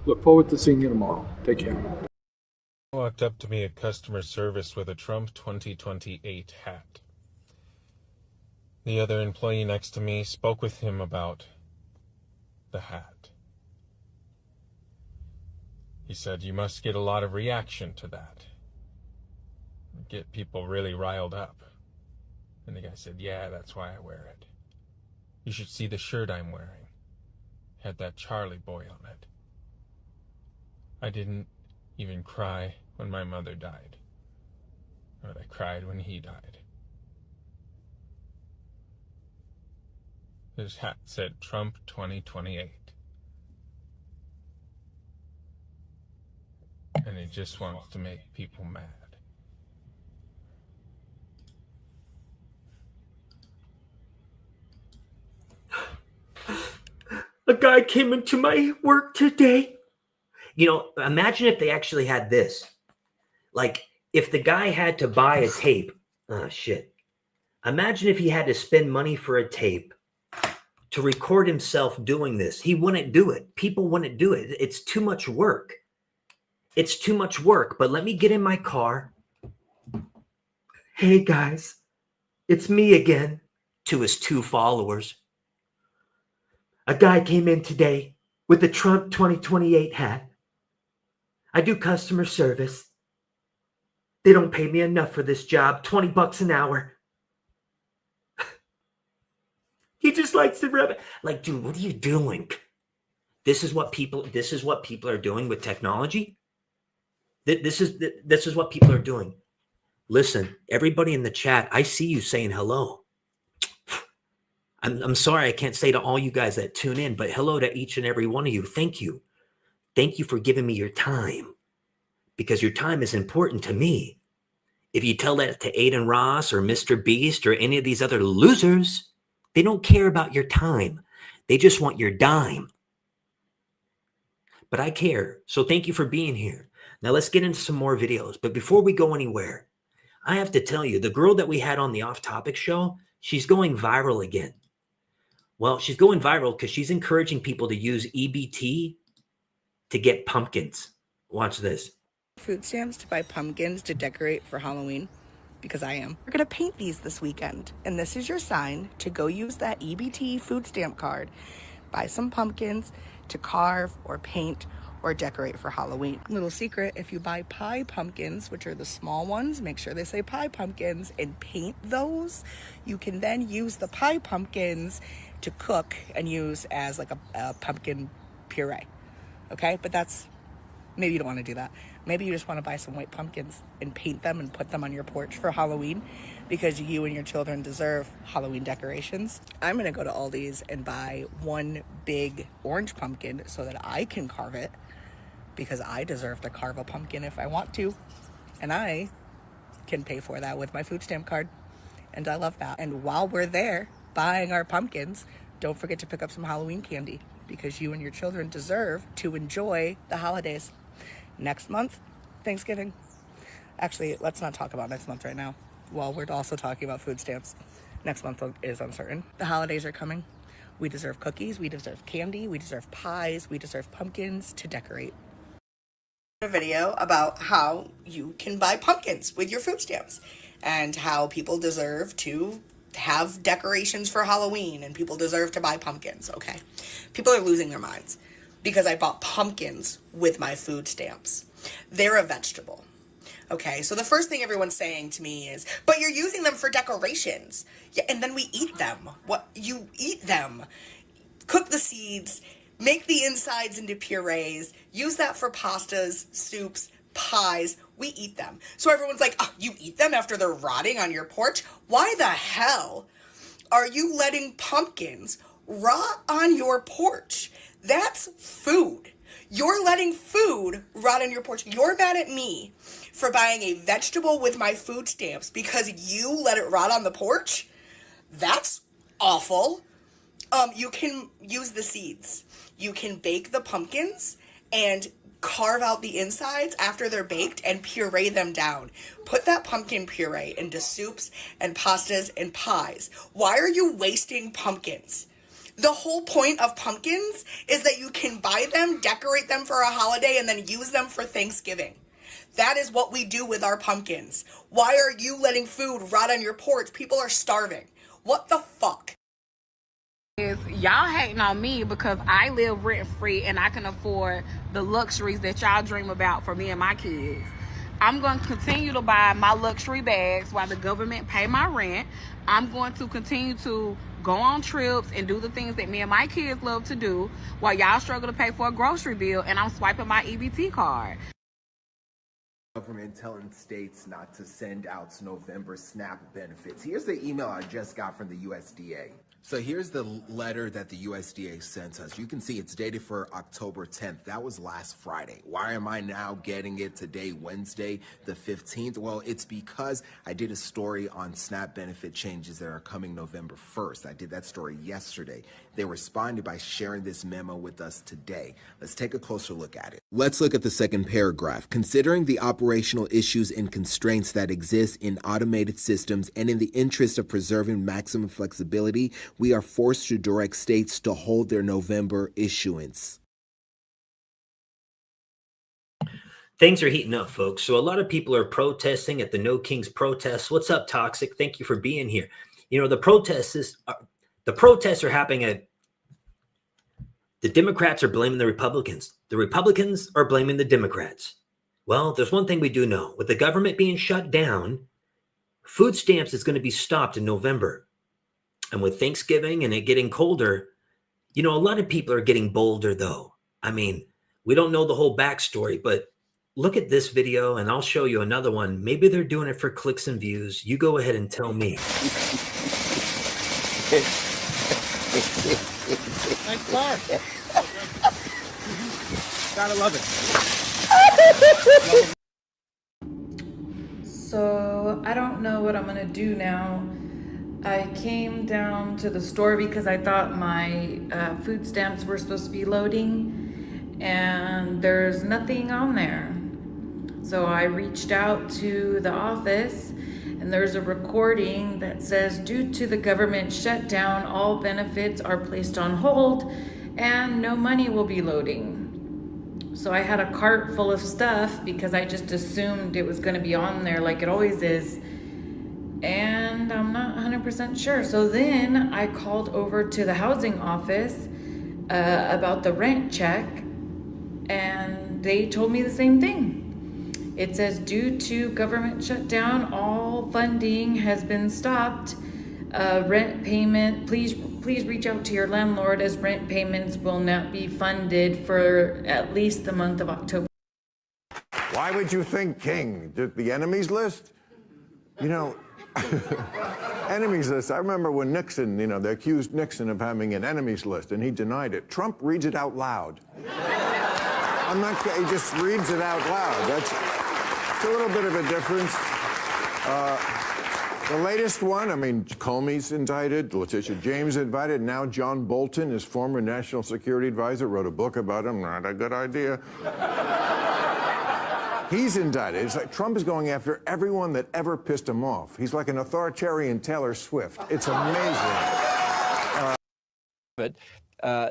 Speaker 5: Look forward to seeing you tomorrow. Take care.
Speaker 6: Walked up to me at customer service with a Trump 2028 hat. The other employee next to me spoke with him about the hat. He said, you must get a lot of reaction to that. Get people really riled up. And the guy said, yeah, that's why I wear it. You should see the shirt I'm wearing. Had that Charlie boy on it. I didn't even cry when my mother died. But I cried when he died. His hat said Trump 2028. And he just wants to make people mad.
Speaker 1: A guy came into my work today. You know, imagine if they actually had this. Like, if the guy had to buy a tape. Oh, shit. Imagine if he had to spend money for a tape to record himself doing this. He wouldn't do it. People wouldn't do it. It's too much work. It's too much work. But let me get in my car. Hey, guys. It's me again. To his 2 followers. A guy came in today with the Trump 2028 hat. I do customer service. They don't pay me enough for this job. $20 an hour. He just likes to rub it. Like, dude, what are you doing? This is what people are doing with technology. This is what people are doing. Listen, everybody in the chat, I see you saying hello. I'm sorry I can't say to all you guys that tune in, but hello to each and every one of you. Thank you. Thank you for giving me your time, because your time is important to me. If you tell that to Aiden Ross or Mr. Beast or any of these other losers, they don't care about your time. They just want your dime. But I care. So thank you for being here. Now let's get into some more videos. But before we go anywhere, I have to tell you, the girl that we had on the Off Topic show, she's going viral again. Well, she's going viral because she's encouraging people to use EBT to get pumpkins. Watch this.
Speaker 7: Food stamps to buy pumpkins to decorate for Halloween, because I am. We're gonna paint these this weekend, and this is your sign to go use that EBT food stamp card, buy some pumpkins to carve or paint or decorate for Halloween. Little secret, if you buy pie pumpkins, which are the small ones, make sure they say pie pumpkins, and paint those, you can then use the pie pumpkins to cook and use as like a pumpkin puree. Okay, but that's, maybe you don't want to do that. Maybe you just want to buy some white pumpkins and paint them and put them on your porch for Halloween, because you and your children deserve Halloween decorations. I'm going to go to Aldi's and buy one big orange pumpkin so that I can carve it, because I deserve to carve a pumpkin if I want to. And I can pay for that with my food stamp card. And I love that. And while we're there buying our pumpkins, don't forget to pick up some Halloween candy, because you and your children deserve to enjoy the holidays. Next month, Thanksgiving. Actually, let's not talk about next month right now. Well, we're also talking about food stamps. Next month is uncertain. The holidays are coming. We deserve cookies, we deserve candy, we deserve pies, we deserve pumpkins to decorate. A video about how you can buy pumpkins with your food stamps, and how people deserve to have decorations for Halloween, and people deserve to buy pumpkins. Okay, people are losing their minds because I bought pumpkins with my food stamps. They're a vegetable. Okay, so the first thing everyone's saying to me is, but you're using them for decorations. Yeah, and then we eat them. What? You eat them. Cook the seeds, make the insides into purees, use that for pastas, soups, pies. We eat them. So everyone's like, oh, you eat them after they're rotting on your porch? Why the hell are you letting pumpkins rot on your porch? That's food. You're letting food rot on your porch. You're mad at me for buying a vegetable with my food stamps because you let it rot on the porch? That's awful. You can use the seeds. You can bake the pumpkins and carve out the insides after they're baked and puree them down. Put that pumpkin puree into soups and pastas and pies. Why are you wasting pumpkins? The whole point of pumpkins is that you can buy them, decorate them for a holiday, and then use them for Thanksgiving. That is what we do with our pumpkins. Why are you letting food rot on your porch? People are starving. What the fuck?
Speaker 8: Y'all hating on me because I live rent free and I can afford the luxuries that y'all dream about for me and my kids. I'm going to continue to buy my luxury bags while the government pay my rent. I'm going to continue to go on trips and do the things that me and my kids love to do while y'all struggle to pay for a grocery bill, and I'm swiping my EBT card.
Speaker 10: Government telling states not to send out November SNAP benefits. Here's the email I just got from the USDA. So here's the letter that the USDA sent us. You can see it's dated for October 10th. That was last Friday. Why am I now getting it today, Wednesday, the 15th? Well, it's because I did a story on SNAP benefit changes that are coming November 1st. I did that story yesterday. They responded by sharing this memo with us today. Let's take a closer look at it. Let's look at the second paragraph. Considering the operational issues and constraints that exist in automated systems and in the interest of preserving maximum flexibility, we are forced to direct states to hold their November issuance.
Speaker 1: Things are heating up, folks. So a lot of people are protesting at the No Kings protests. What's up, Toxic? Thank you for being here. You know, the protests are happening at the Democrats are blaming the Republicans. The Republicans are blaming the Democrats. Well, there's one thing we do know. With the government being shut down, food stamps is going to be stopped in November. And with Thanksgiving and it getting colder, you know, a lot of people are getting bolder, though. I mean, we don't know the whole backstory, but look at this video and I'll show you another one. Maybe they're doing it for clicks and views. You go ahead and tell me.
Speaker 11: Nice car. Gotta love it.
Speaker 12: So I don't know what I'm gonna do now. I came down to the store because I thought my food stamps were supposed to be loading and there's nothing on there. So I reached out to the office and there's a recording that says, due to the government shutdown, all benefits are placed on hold and no money will be loading. So I had a cart full of stuff because I just assumed it was gonna be on there like it always is. And I'm not 100% sure. So then I called over to the housing office about the rent check, and they told me the same thing. It says, due to government shutdown, all funding has been stopped. Rent payment, please reach out to your landlord, as rent payments will not be funded for at least the month of October.
Speaker 13: Why would you think King? The enemies list? You know, enemies list. I remember when Nixon, you know, they accused Nixon of having an enemies list, and he denied it. Trump reads it out loud. I'm not, he just reads it out loud. It's a little bit of a difference. The latest one, I mean, Comey's indicted, Letitia James indicted, now John Bolton, his former national security advisor, wrote a book about him. Not a good idea. He's indicted. It's like Trump is going after everyone that ever pissed him off. He's like an authoritarian Taylor Swift. It's amazing.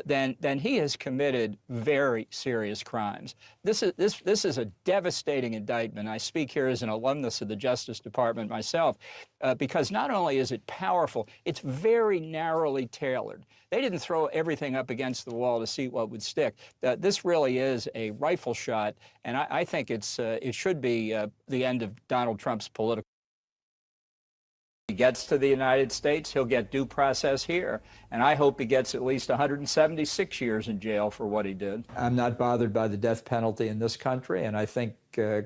Speaker 14: Then he has committed very serious crimes. This is a devastating indictment. I speak here as an alumnus of the Justice Department myself, because not only is it powerful, it's very narrowly tailored. They didn't throw everything up against the wall to see what would stick. This really is a rifle shot, and I think it should be the end of Donald Trump's political. He gets to the United States, he'll get due process here. And I hope he gets at least 176 years in jail for what he did.
Speaker 15: I'm not bothered by the death penalty in this country, and I think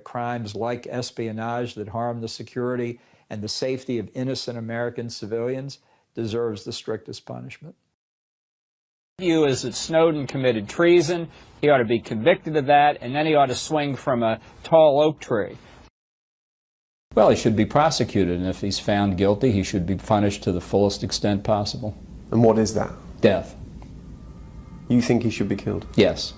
Speaker 15: crimes like espionage that harm the security and the safety of innocent American civilians deserves the strictest punishment.
Speaker 17: My view is that Snowden committed treason. He ought to be convicted of that, and then he ought to swing from a tall oak tree. Well, he should be prosecuted, and if he's found guilty, he should be punished to the fullest extent possible.
Speaker 25: And what is that?
Speaker 17: Death.
Speaker 25: You think he should be killed?
Speaker 17: Yes.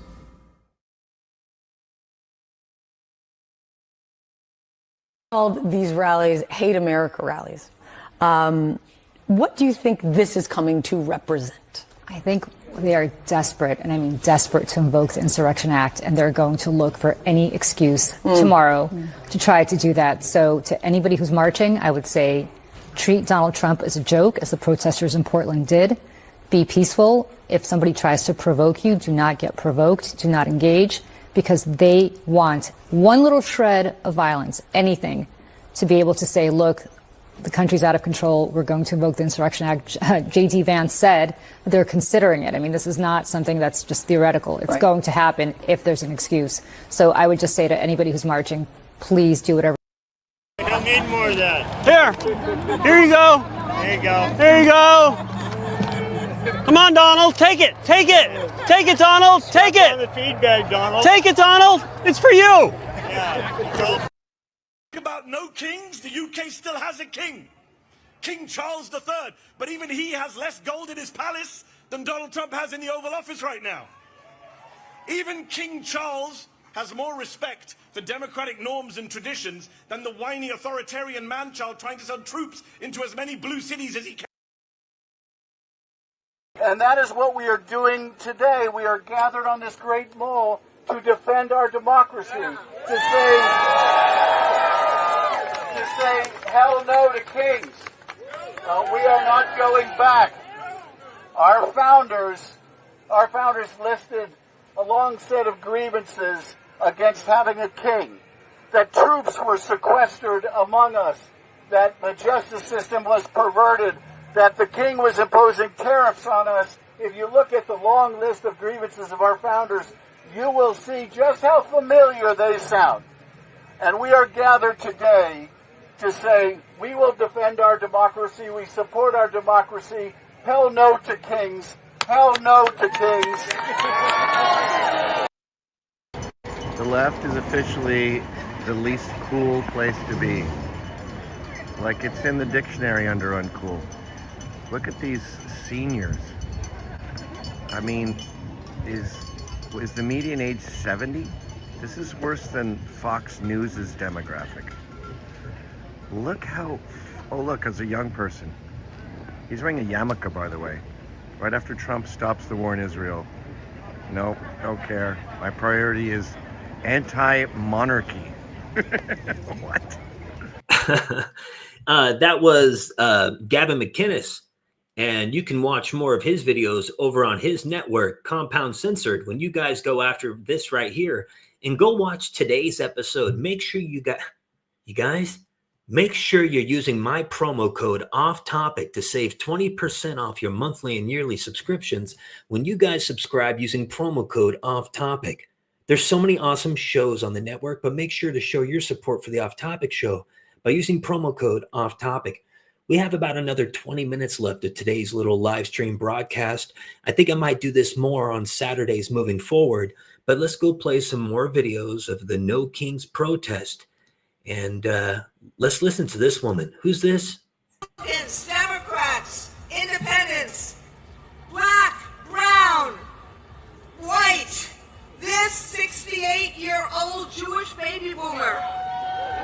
Speaker 26: Called these rallies Hate America rallies. What do you think this is coming to represent?
Speaker 27: I think they are desperate, and I mean desperate, to invoke the Insurrection Act, and they're going to look for any excuse tomorrow to try to do that. So to anybody who's marching, I would say treat Donald Trump as a joke, as the protesters in Portland did. Be peaceful. If somebody tries to provoke you, do not get provoked, do not engage, because they want one little shred of violence, anything, to be able to say, look, the country's out of control, we're going to invoke the Insurrection Act. J.D. Vance said they're considering it. I mean, this is not something that's just theoretical. It's going to happen if there's an excuse. So I would just say to anybody who's marching, please do whatever.
Speaker 28: We don't need more of that. Here you go. There you go. There you go. Come on, Donald, take it. Take it. Take it, Donald. Take it. On the feed bag, Donald. Take it, Donald. It's for you.
Speaker 22: Yeah. About no kings, the UK still has a king, King Charles III, but even he has less gold in his palace than Donald Trump has in the Oval Office right now. Even King Charles has more respect for democratic norms and traditions than the whiny authoritarian man-child trying to send troops into as many blue cities as he can.
Speaker 29: And that is what we are doing today. We are gathered on this great mall to defend our democracy, to say hell no to kings. We are not going back. Our founders listed a long set of grievances against having a king, that troops were sequestered among us, that the justice system was perverted, that the king was imposing tariffs on us. If you look at the long list of grievances of our founders, you will see just how familiar they sound. And we are gathered today to say we will defend our democracy, we support our democracy, hell no to kings, hell no to kings.
Speaker 30: The left is officially the least cool place to be. Like it's in the dictionary under uncool. Look at these seniors. I mean, is the median age 70? This is worse than Fox News' demographic. Look how, oh look, as a young person. He's wearing a yarmulke, by the way. Right after Trump stops the war in Israel. Nope, don't care. My priority is anti-monarchy. What?
Speaker 1: That was Gavin McInnes. And you can watch more of his videos over on his network, Compound Censored, when you guys go after this right here. And go watch today's episode. Make sure you guys, make sure you're using my promo code OFFTOPIC to save 20% off your monthly and yearly subscriptions when you guys subscribe using promo code OFFTOPIC. There's so many awesome shows on the network, but make sure to show your support for the Off Topic show by using promo code OFFTOPIC. We have about another 20 minutes left of today's little live stream broadcast. I think I might do this more on Saturdays moving forward, but let's go play some more videos of the No Kings protest. And let's listen to this woman. Who's this?
Speaker 2: Democrats, independents, black, brown, white, this 68-year-old Jewish baby boomer,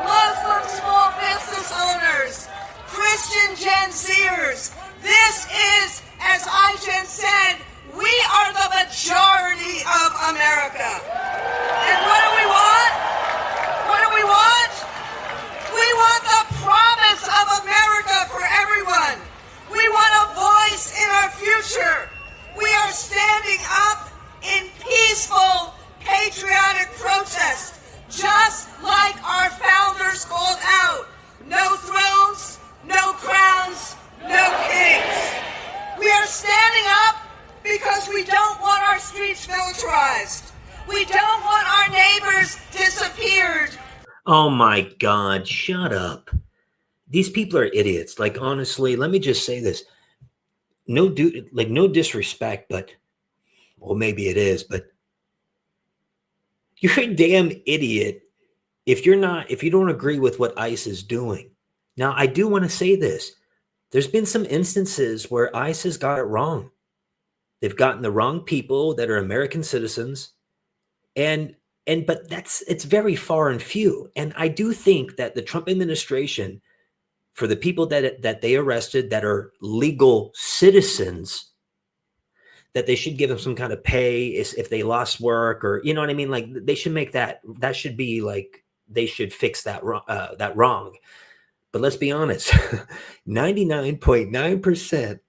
Speaker 2: Muslim small business owners, Christian Gen Zers. This is, as Ijen said, we are the majority of America. And what do we want? What do we want? We want the promise of America for everyone. We want a voice in our future. We are standing up in peaceful, patriotic protest, just like our founders called out. No thrones, no crowns, no kings. We are standing up because we don't want our streets militarized. We don't want our neighbors disappeared.
Speaker 1: Oh my God, shut up. These people are idiots. Like, honestly, let me just say this. No disrespect, but, well, maybe it is, but you're a damn idiot if you don't agree with what ICE is doing. Now, I do want to say this. There's been some instances where ICE has got it wrong. They've gotten the wrong people that are American citizens. But it's very far and few. And I do think that the Trump administration, for the people that they arrested that are legal citizens, that they should give them some kind of pay if they lost work, or, you know what I mean? Like, they should make that should be like, they should fix that wrong. But let's be honest, 99.9%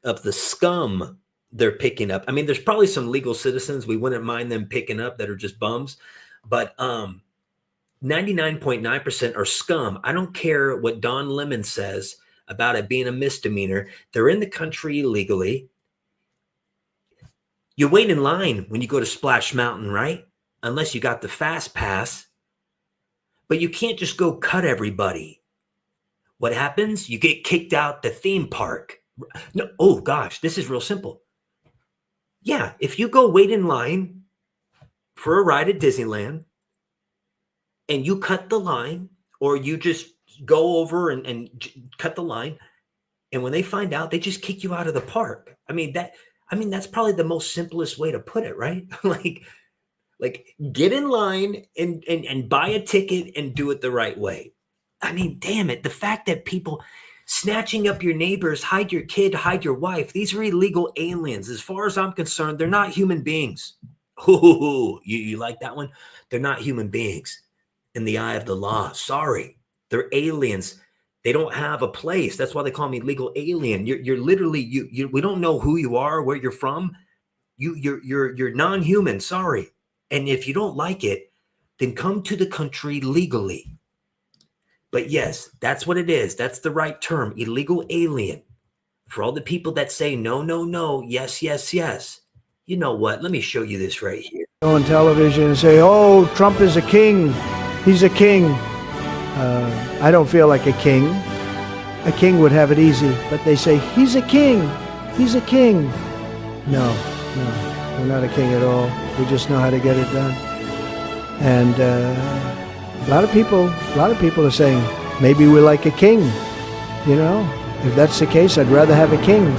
Speaker 1: of the scum they're picking up. I mean, there's probably some legal citizens we wouldn't mind them picking up that are just bums, but 99.9% are scum. I don't care what Don Lemon says about it being a misdemeanor. They're in the country illegally. You wait in line when you go to Splash Mountain, right? Unless you got the fast pass. But you can't just go cut everybody. What happens? You get kicked out the theme park. No, oh gosh, this is real simple. Yeah, if you go wait in line for a ride at Disneyland and you cut the line, or you just go over and cut the line, and when they find out, they just kick you out of the park. I mean, that's probably the most simplest way to put it, right? like get in line and buy a ticket and do it the right way. I mean, damn it. The fact that people snatching up your neighbors, hide your kid, hide your wife, these are illegal aliens. As far as I'm concerned, they're not human beings. Ooh, you like that one? They're not human beings in the eye of the law. Sorry. They're aliens. They don't have a place. That's why they call me legal alien. You're literally, we don't know who you are, where you're from. You're non-human. Sorry. And if you don't like it, then come to the country legally. But yes, that's what it is. That's the right term, illegal alien. For all the people that say no, no, no, yes, yes, yes. You know what? Let me show you this right here.
Speaker 3: On television and say, oh, Trump is a king. He's a king. I don't feel like a king. A king would have it easy. But they say, he's a king. He's a king. No, we're not a king at all. We just know how to get it done. And a lot of people are saying, maybe we're like a king. You know, if that's the case, I'd rather have a king.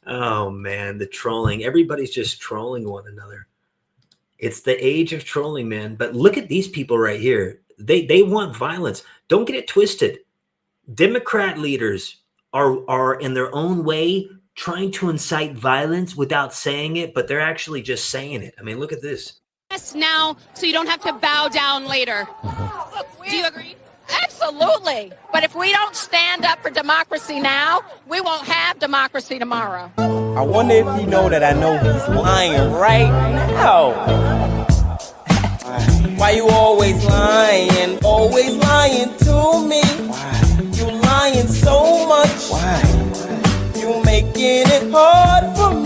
Speaker 1: Oh man, the trolling. Everybody's just trolling one another. It's the age of trolling, man. But look at these people right here. They want violence. Don't get it twisted. Democrat leaders are in their own way trying to incite violence without saying it, but they're actually just saying it. I mean, look at this.
Speaker 9: Now, so you don't have to bow down later. Do you agree? Absolutely.
Speaker 4: Absolutely. But if we don't stand up for democracy now, we won't have democracy tomorrow.
Speaker 5: I wonder if you know that I know he's lying right now. Why you always lying to me? Why? You lying so much. Why? You making it hard for me.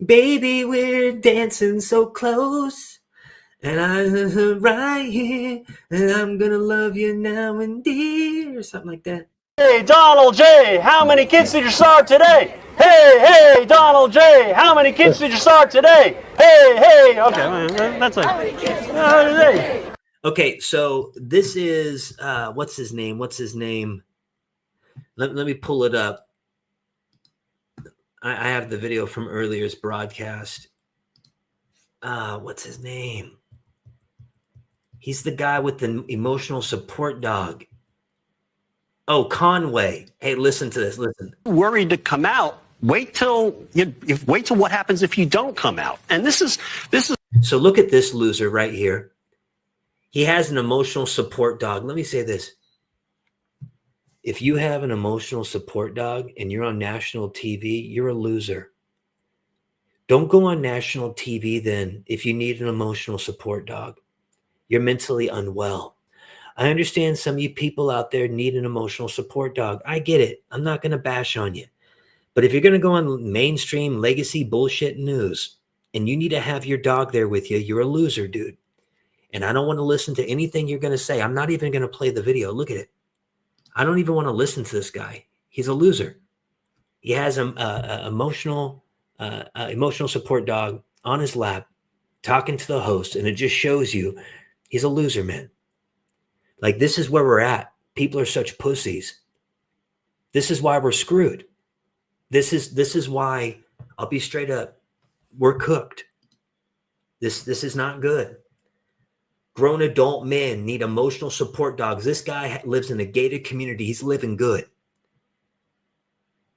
Speaker 1: Baby, we're dancing so close, and I'm right here, and I'm gonna love you now and dear, or something like that.
Speaker 28: Hey, Donald J., how many kids did you start today? Hey, Donald J., how many kids did you start today? Hey, okay, that's like,
Speaker 1: Okay, so this is, what's his name? Let me pull it up. I have the video from earlier's broadcast. What's his name? He's the guy with the emotional support dog. Oh, Conway. Hey, listen to this. Listen.
Speaker 9: Worried to come out. Wait till what happens if you don't come out. And this is.
Speaker 1: So look at this loser right here. He has an emotional support dog. Let me say this. If you have an emotional support dog and you're on national TV, you're a loser. Don't go on national TV then if you need an emotional support dog. You're mentally unwell. I understand some of you people out there need an emotional support dog. I get it. I'm not going to bash on you. But if you're going to go on mainstream legacy bullshit news and you need to have your dog there with you, you're a loser, dude. And I don't want to listen to anything you're going to say. I'm not even going to play the video. Look at it. I don't even want to listen to this guy. He's a loser. He has an emotional support dog on his lap talking to the host, and it just shows you he's a loser, man. Like, this is where we're at. People are such pussies. This is why we're screwed. This is why, I'll be straight up, we're cooked. This is not good. Grown adult men need emotional support dogs. This guy lives in a gated community. He's living good.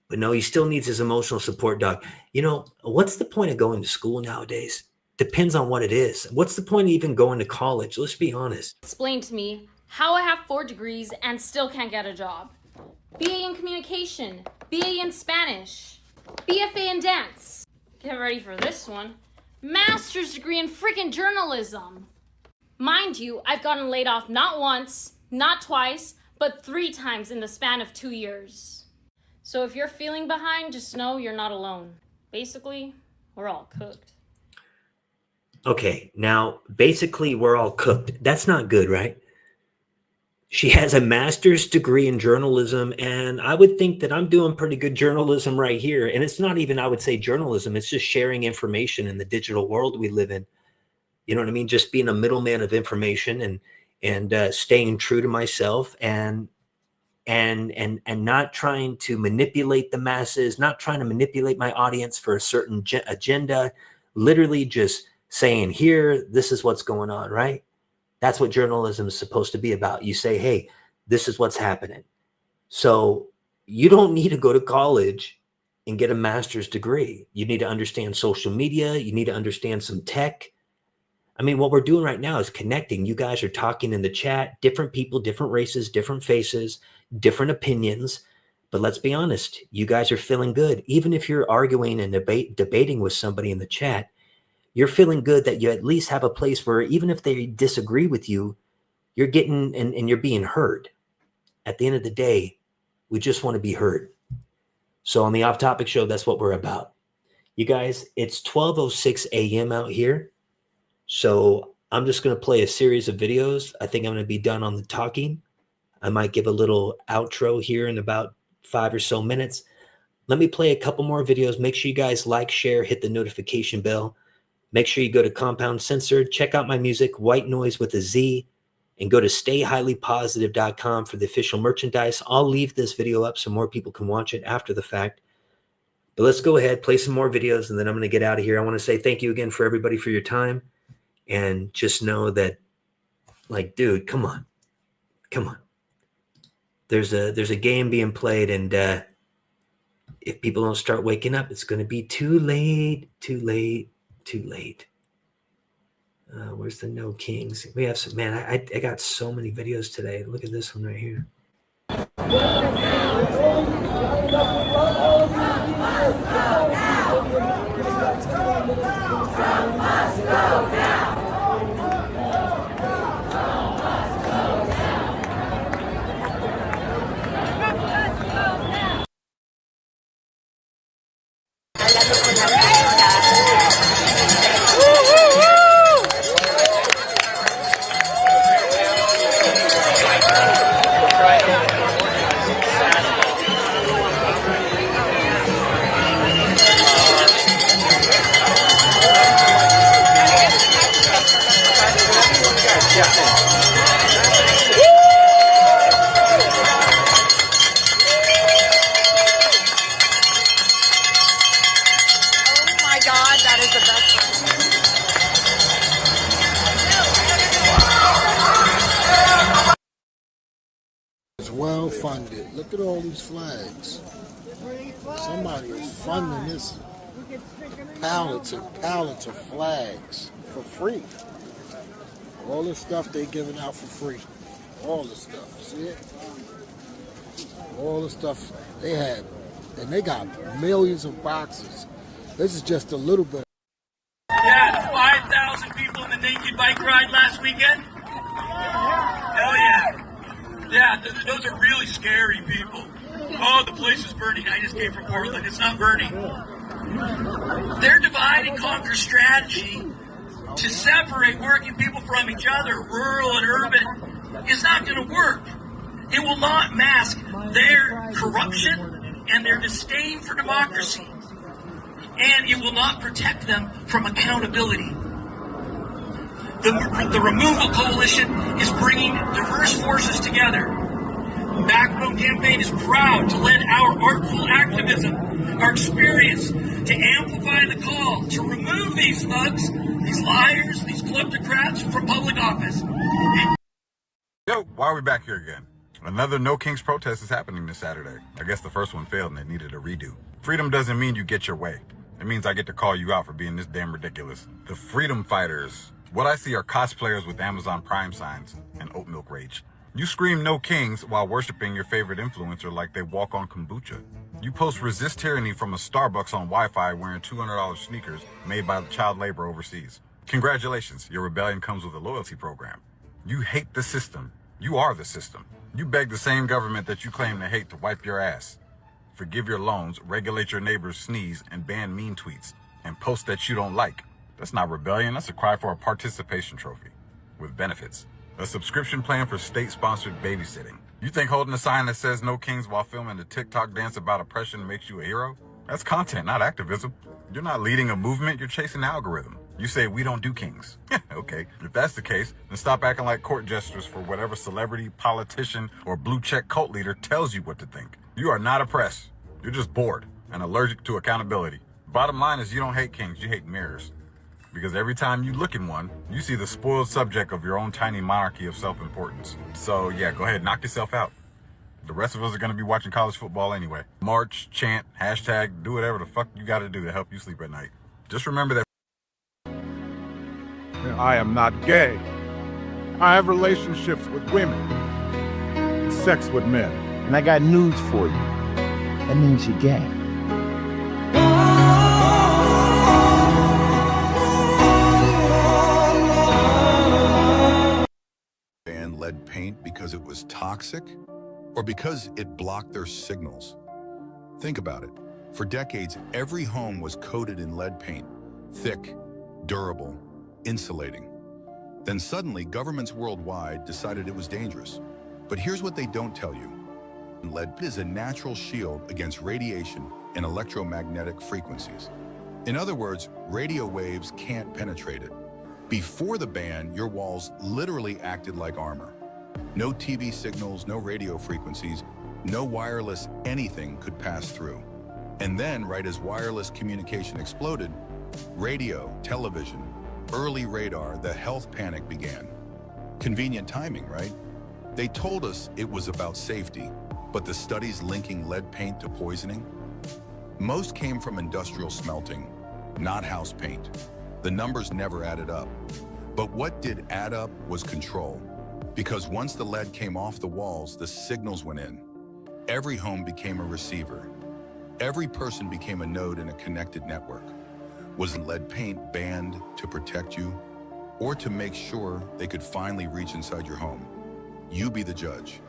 Speaker 1: But no, he still needs his emotional support dog. You know, what's the point of going to school nowadays? Depends on what it is. What's the point of even going to college? Let's be honest.
Speaker 16: Explain to me how I have 4 degrees and still can't get a job. BA in communication, BA in Spanish, BFA in dance. Get ready for this one. Master's degree in freaking journalism. Mind you, I've gotten laid off not once, not twice, but 3 times in the span of 2 years. So if you're feeling behind, just know you're not alone. Basically, we're all cooked.
Speaker 1: Okay, now, basically, we're all cooked. That's not good, right? She has a master's degree in journalism, and I would think that I'm doing pretty good journalism right here. And it's not even, I would say, journalism. It's just sharing information in the digital world we live in. You know what I mean? Just being a middleman of information and staying true to myself and not trying to manipulate the masses, not trying to manipulate my audience for a certain agenda, literally just saying, here, this is what's going on, right? That's what journalism is supposed to be about. You say, hey, this is what's happening. So you don't need to go to college and get a master's degree. You need to understand social media. You need to understand some tech. I mean, what we're doing right now is connecting. You guys are talking in the chat, different people, different races, different faces, different opinions. But let's be honest, you guys are feeling good. Even if you're arguing and debating with somebody in the chat, you're feeling good that you at least have a place where even if they disagree with you, you're getting and you're being heard. At the end of the day, we just want to be heard. So on the Off Topic Show, that's what we're about. You guys, it's 12:06 a.m. out here. So I'm just going to play a series of videos. I think I'm going to be done on the talking. I might give a little outro here in about 5 or so minutes. Let me play a couple more videos. Make sure you guys like, share, hit the notification bell. Make sure you go to Compound Censored. Check out my music, White Noise with a Z, and go to stayhighlypositive.com for the official merchandise. I'll leave this video up so more people can watch it after the fact. But let's go ahead, play some more videos, and then I'm going to get out of here. I want to say thank you again for everybody for your time. And just know that, like, dude, come on. There's a game being played, and if people don't start waking up, it's going to be too late. Where's the No Kings? We have some, man, I got so many videos today. Look at this one right here.
Speaker 6: Well funded. Look at all these flags. Somebody is funding this. Pallets and pallets of flags for free. All the stuff they giving out for free. All the stuff. See it? All the stuff they had. And they got millions of boxes. This is just a little bit.
Speaker 7: Yeah, the 5,000 people in the naked bike ride last weekend. Hell yeah. Yeah, those are really scary people. Oh, the place is burning. I just came from Portland. It's not burning. Their divide and conquer strategy to separate working people from each other, rural and urban, is not going to work. It will not mask their corruption and their disdain for democracy. And it will not protect them from accountability. The Removal Coalition is bringing diverse forces together. The Backbone Campaign is proud to lend our artful activism, our experience, to amplify the call to remove these thugs, these liars, these kleptocrats from public office.
Speaker 8: Yo, why are we back here again? Another No Kings protest is happening this Saturday. I guess the first one failed and they needed a redo. Freedom doesn't mean you get your way. It means I get to call you out for being this damn ridiculous. The freedom fighters. What I see are cosplayers with Amazon Prime signs and oat milk rage. You scream No Kings while worshiping your favorite influencer like they walk on kombucha. You post resist tyranny from a Starbucks on Wi-Fi wearing $200 sneakers made by child labor overseas. Congratulations, your rebellion comes with a loyalty program. You hate the system. You are the system. You beg the same government that you claim to hate to wipe your ass. Forgive your loans, regulate your neighbor's sneeze, and ban mean tweets, and post that you don't like. That's not rebellion, that's a cry for a participation trophy with benefits. A subscription plan for state-sponsored babysitting. You think holding a sign that says No Kings while filming a TikTok dance about oppression makes you a hero? That's content, not activism. You're not leading a movement, you're chasing an algorithm. You say, we don't do kings. Okay, if that's the case, then stop acting like court jesters for whatever celebrity, politician, or blue-check cult leader tells you what to think. You are not oppressed. You're just bored and allergic to accountability. Bottom line is you don't hate kings, you hate mirrors. Because every time you look in one, you see the spoiled subject of your own tiny monarchy of self-importance. So yeah, go ahead, knock yourself out. The rest of us are gonna be watching college football anyway. March, chant, hashtag, do whatever the fuck you gotta do to help you sleep at night. Just remember that
Speaker 10: I am not gay. I have relationships with women, and sex with men.
Speaker 18: And I got news for you. That means you're gay.
Speaker 19: Banned lead paint because it was toxic or because it blocked their signals? Think about it. For decades, every home was coated in lead paint, thick, durable, insulating. Then suddenly, governments worldwide decided it was dangerous. But here's what they don't tell you. Lead is a natural shield against radiation and electromagnetic frequencies. In other words, radio waves can't penetrate it. Before the ban, your walls literally acted like armor. No TV signals, no radio frequencies, no wireless anything could pass through. And then, right as wireless communication exploded, radio, television, early radar, the health panic began. Convenient timing, right? They told us it was about safety, but the studies linking lead paint to poisoning? Most came from industrial smelting, not house paint. The numbers never added up. But what did add up was control. Because once the lead came off the walls, the signals went in. Every home became a receiver. Every person became a node in a connected network. Was lead paint banned to protect you, or to make sure they could finally reach inside your home? You be the judge.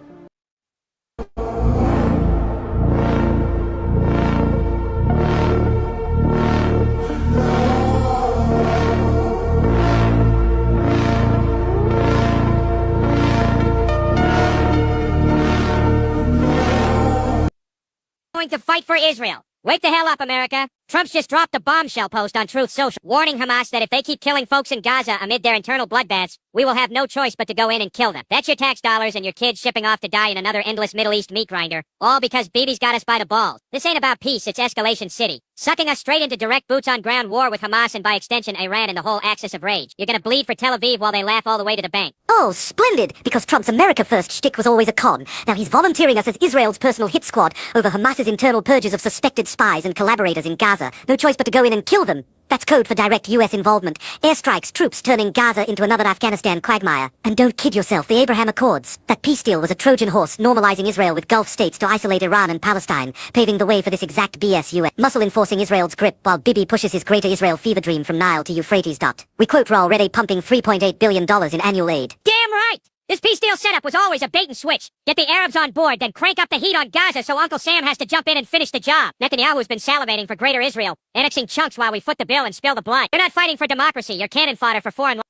Speaker 11: Going to fight for Israel. Wake the hell up, America. Trump's just dropped a bombshell post on Truth Social, warning Hamas that if they keep killing folks in Gaza amid their internal bloodbaths, we will have no choice but to go in and kill them. That's your tax dollars and your kids shipping off to die in another endless Middle East meat grinder. All because Bibi's got us by the balls. This ain't about peace, it's escalation city. Sucking us straight into direct boots-on-ground war with Hamas and by extension Iran and the whole axis of rage. You're gonna bleed for Tel Aviv while they laugh all the way to the bank.
Speaker 12: Oh, splendid! Because Trump's America First shtick was always a con. Now he's volunteering us as Israel's personal hit squad over Hamas's internal purges of suspected spies and collaborators in Gaza. No choice but to go in and kill them. That's code for direct U.S. involvement. Airstrikes, troops turning Gaza into another Afghanistan quagmire. And don't kid yourself, the Abraham Accords. That peace deal was a Trojan horse normalizing Israel with Gulf states to isolate Iran and Palestine, paving the way for this exact BS U.S. muscle enforcing Israel's grip while Bibi pushes his greater Israel fever dream from Nile to Euphrates. We quote we're already pumping $3.8 billion in annual aid.
Speaker 11: Damn right! This peace deal setup was always a bait and switch. Get the Arabs on board, then crank up the heat on Gaza so Uncle Sam has to jump in and finish the job. Netanyahu's been salivating for greater Israel, annexing chunks while we foot the bill and spill the blood. You're not fighting for democracy, you're cannon fodder for foreign...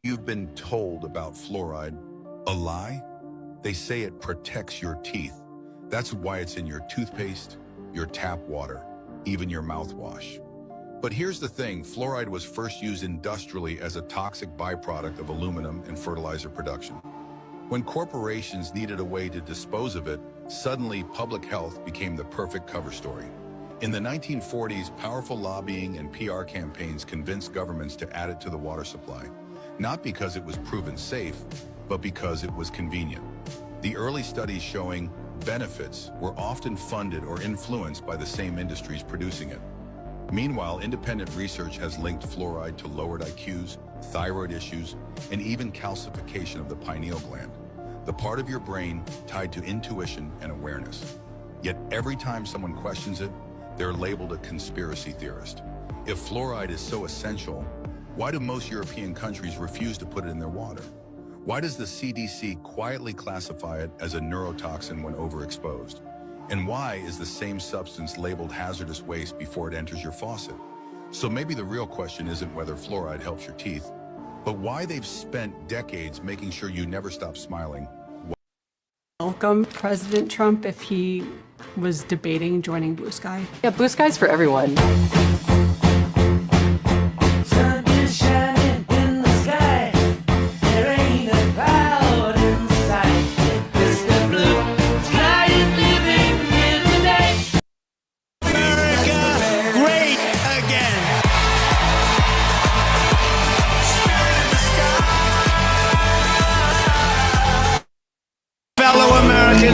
Speaker 19: You've been told about fluoride. A lie? They say it protects your teeth. That's why it's in your toothpaste, your tap water, even your mouthwash. But here's the thing, fluoride was first used industrially as a toxic byproduct of aluminum and fertilizer production. When corporations needed a way to dispose of it, suddenly public health became the perfect cover story. In the 1940s, powerful lobbying and PR campaigns convinced governments to add it to the water supply, not because it was proven safe, but because it was convenient. The early studies showing benefits were often funded or influenced by the same industries producing it. Meanwhile, independent research has linked fluoride to lowered IQs, thyroid issues, and even calcification of the pineal gland, the part of your brain tied to intuition and awareness. Yet every time someone questions it, they're labeled a conspiracy theorist. If fluoride is so essential, why do most European countries refuse to put it in their water? Why does the CDC quietly classify it as a neurotoxin when overexposed? And why is the same substance labeled hazardous waste before it enters your faucet? So maybe the real question isn't whether fluoride helps your teeth, but why they've spent decades making sure you never stop smiling.
Speaker 13: Welcome President Trump if he was debating joining Blue Sky.
Speaker 14: Yeah, Blue Sky's for everyone.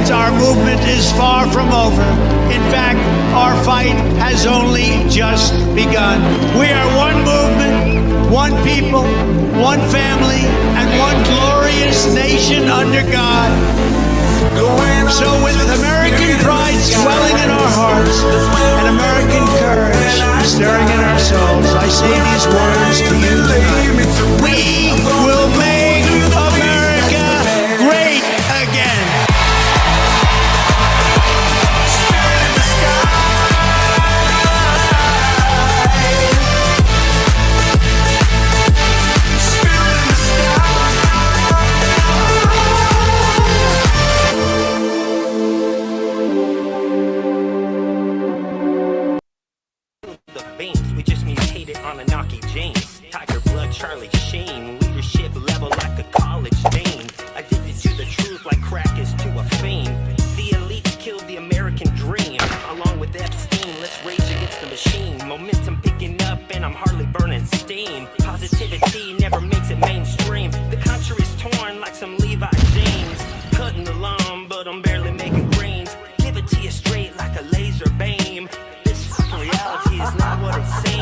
Speaker 15: Our movement is far from over. In fact, our fight has only just begun. We are one movement, one people, one family, and one glorious nation under God. So with American pride swelling in our hearts and American courage stirring in our souls, I say these words to you tonight. We will make America great again.
Speaker 1: Charlie Sheen, leadership level like a college dean. Addicted to the truth like crack is to a fiend. The elites killed the American dream. Along with Epstein, let's rage against the machine. Momentum picking up and I'm hardly burning steam. Positivity never makes it mainstream. The country's torn like some Levi James. Cutting the lawn, but I'm barely making greens. Give it to you straight like a laser beam. This fucking reality is not what it seems.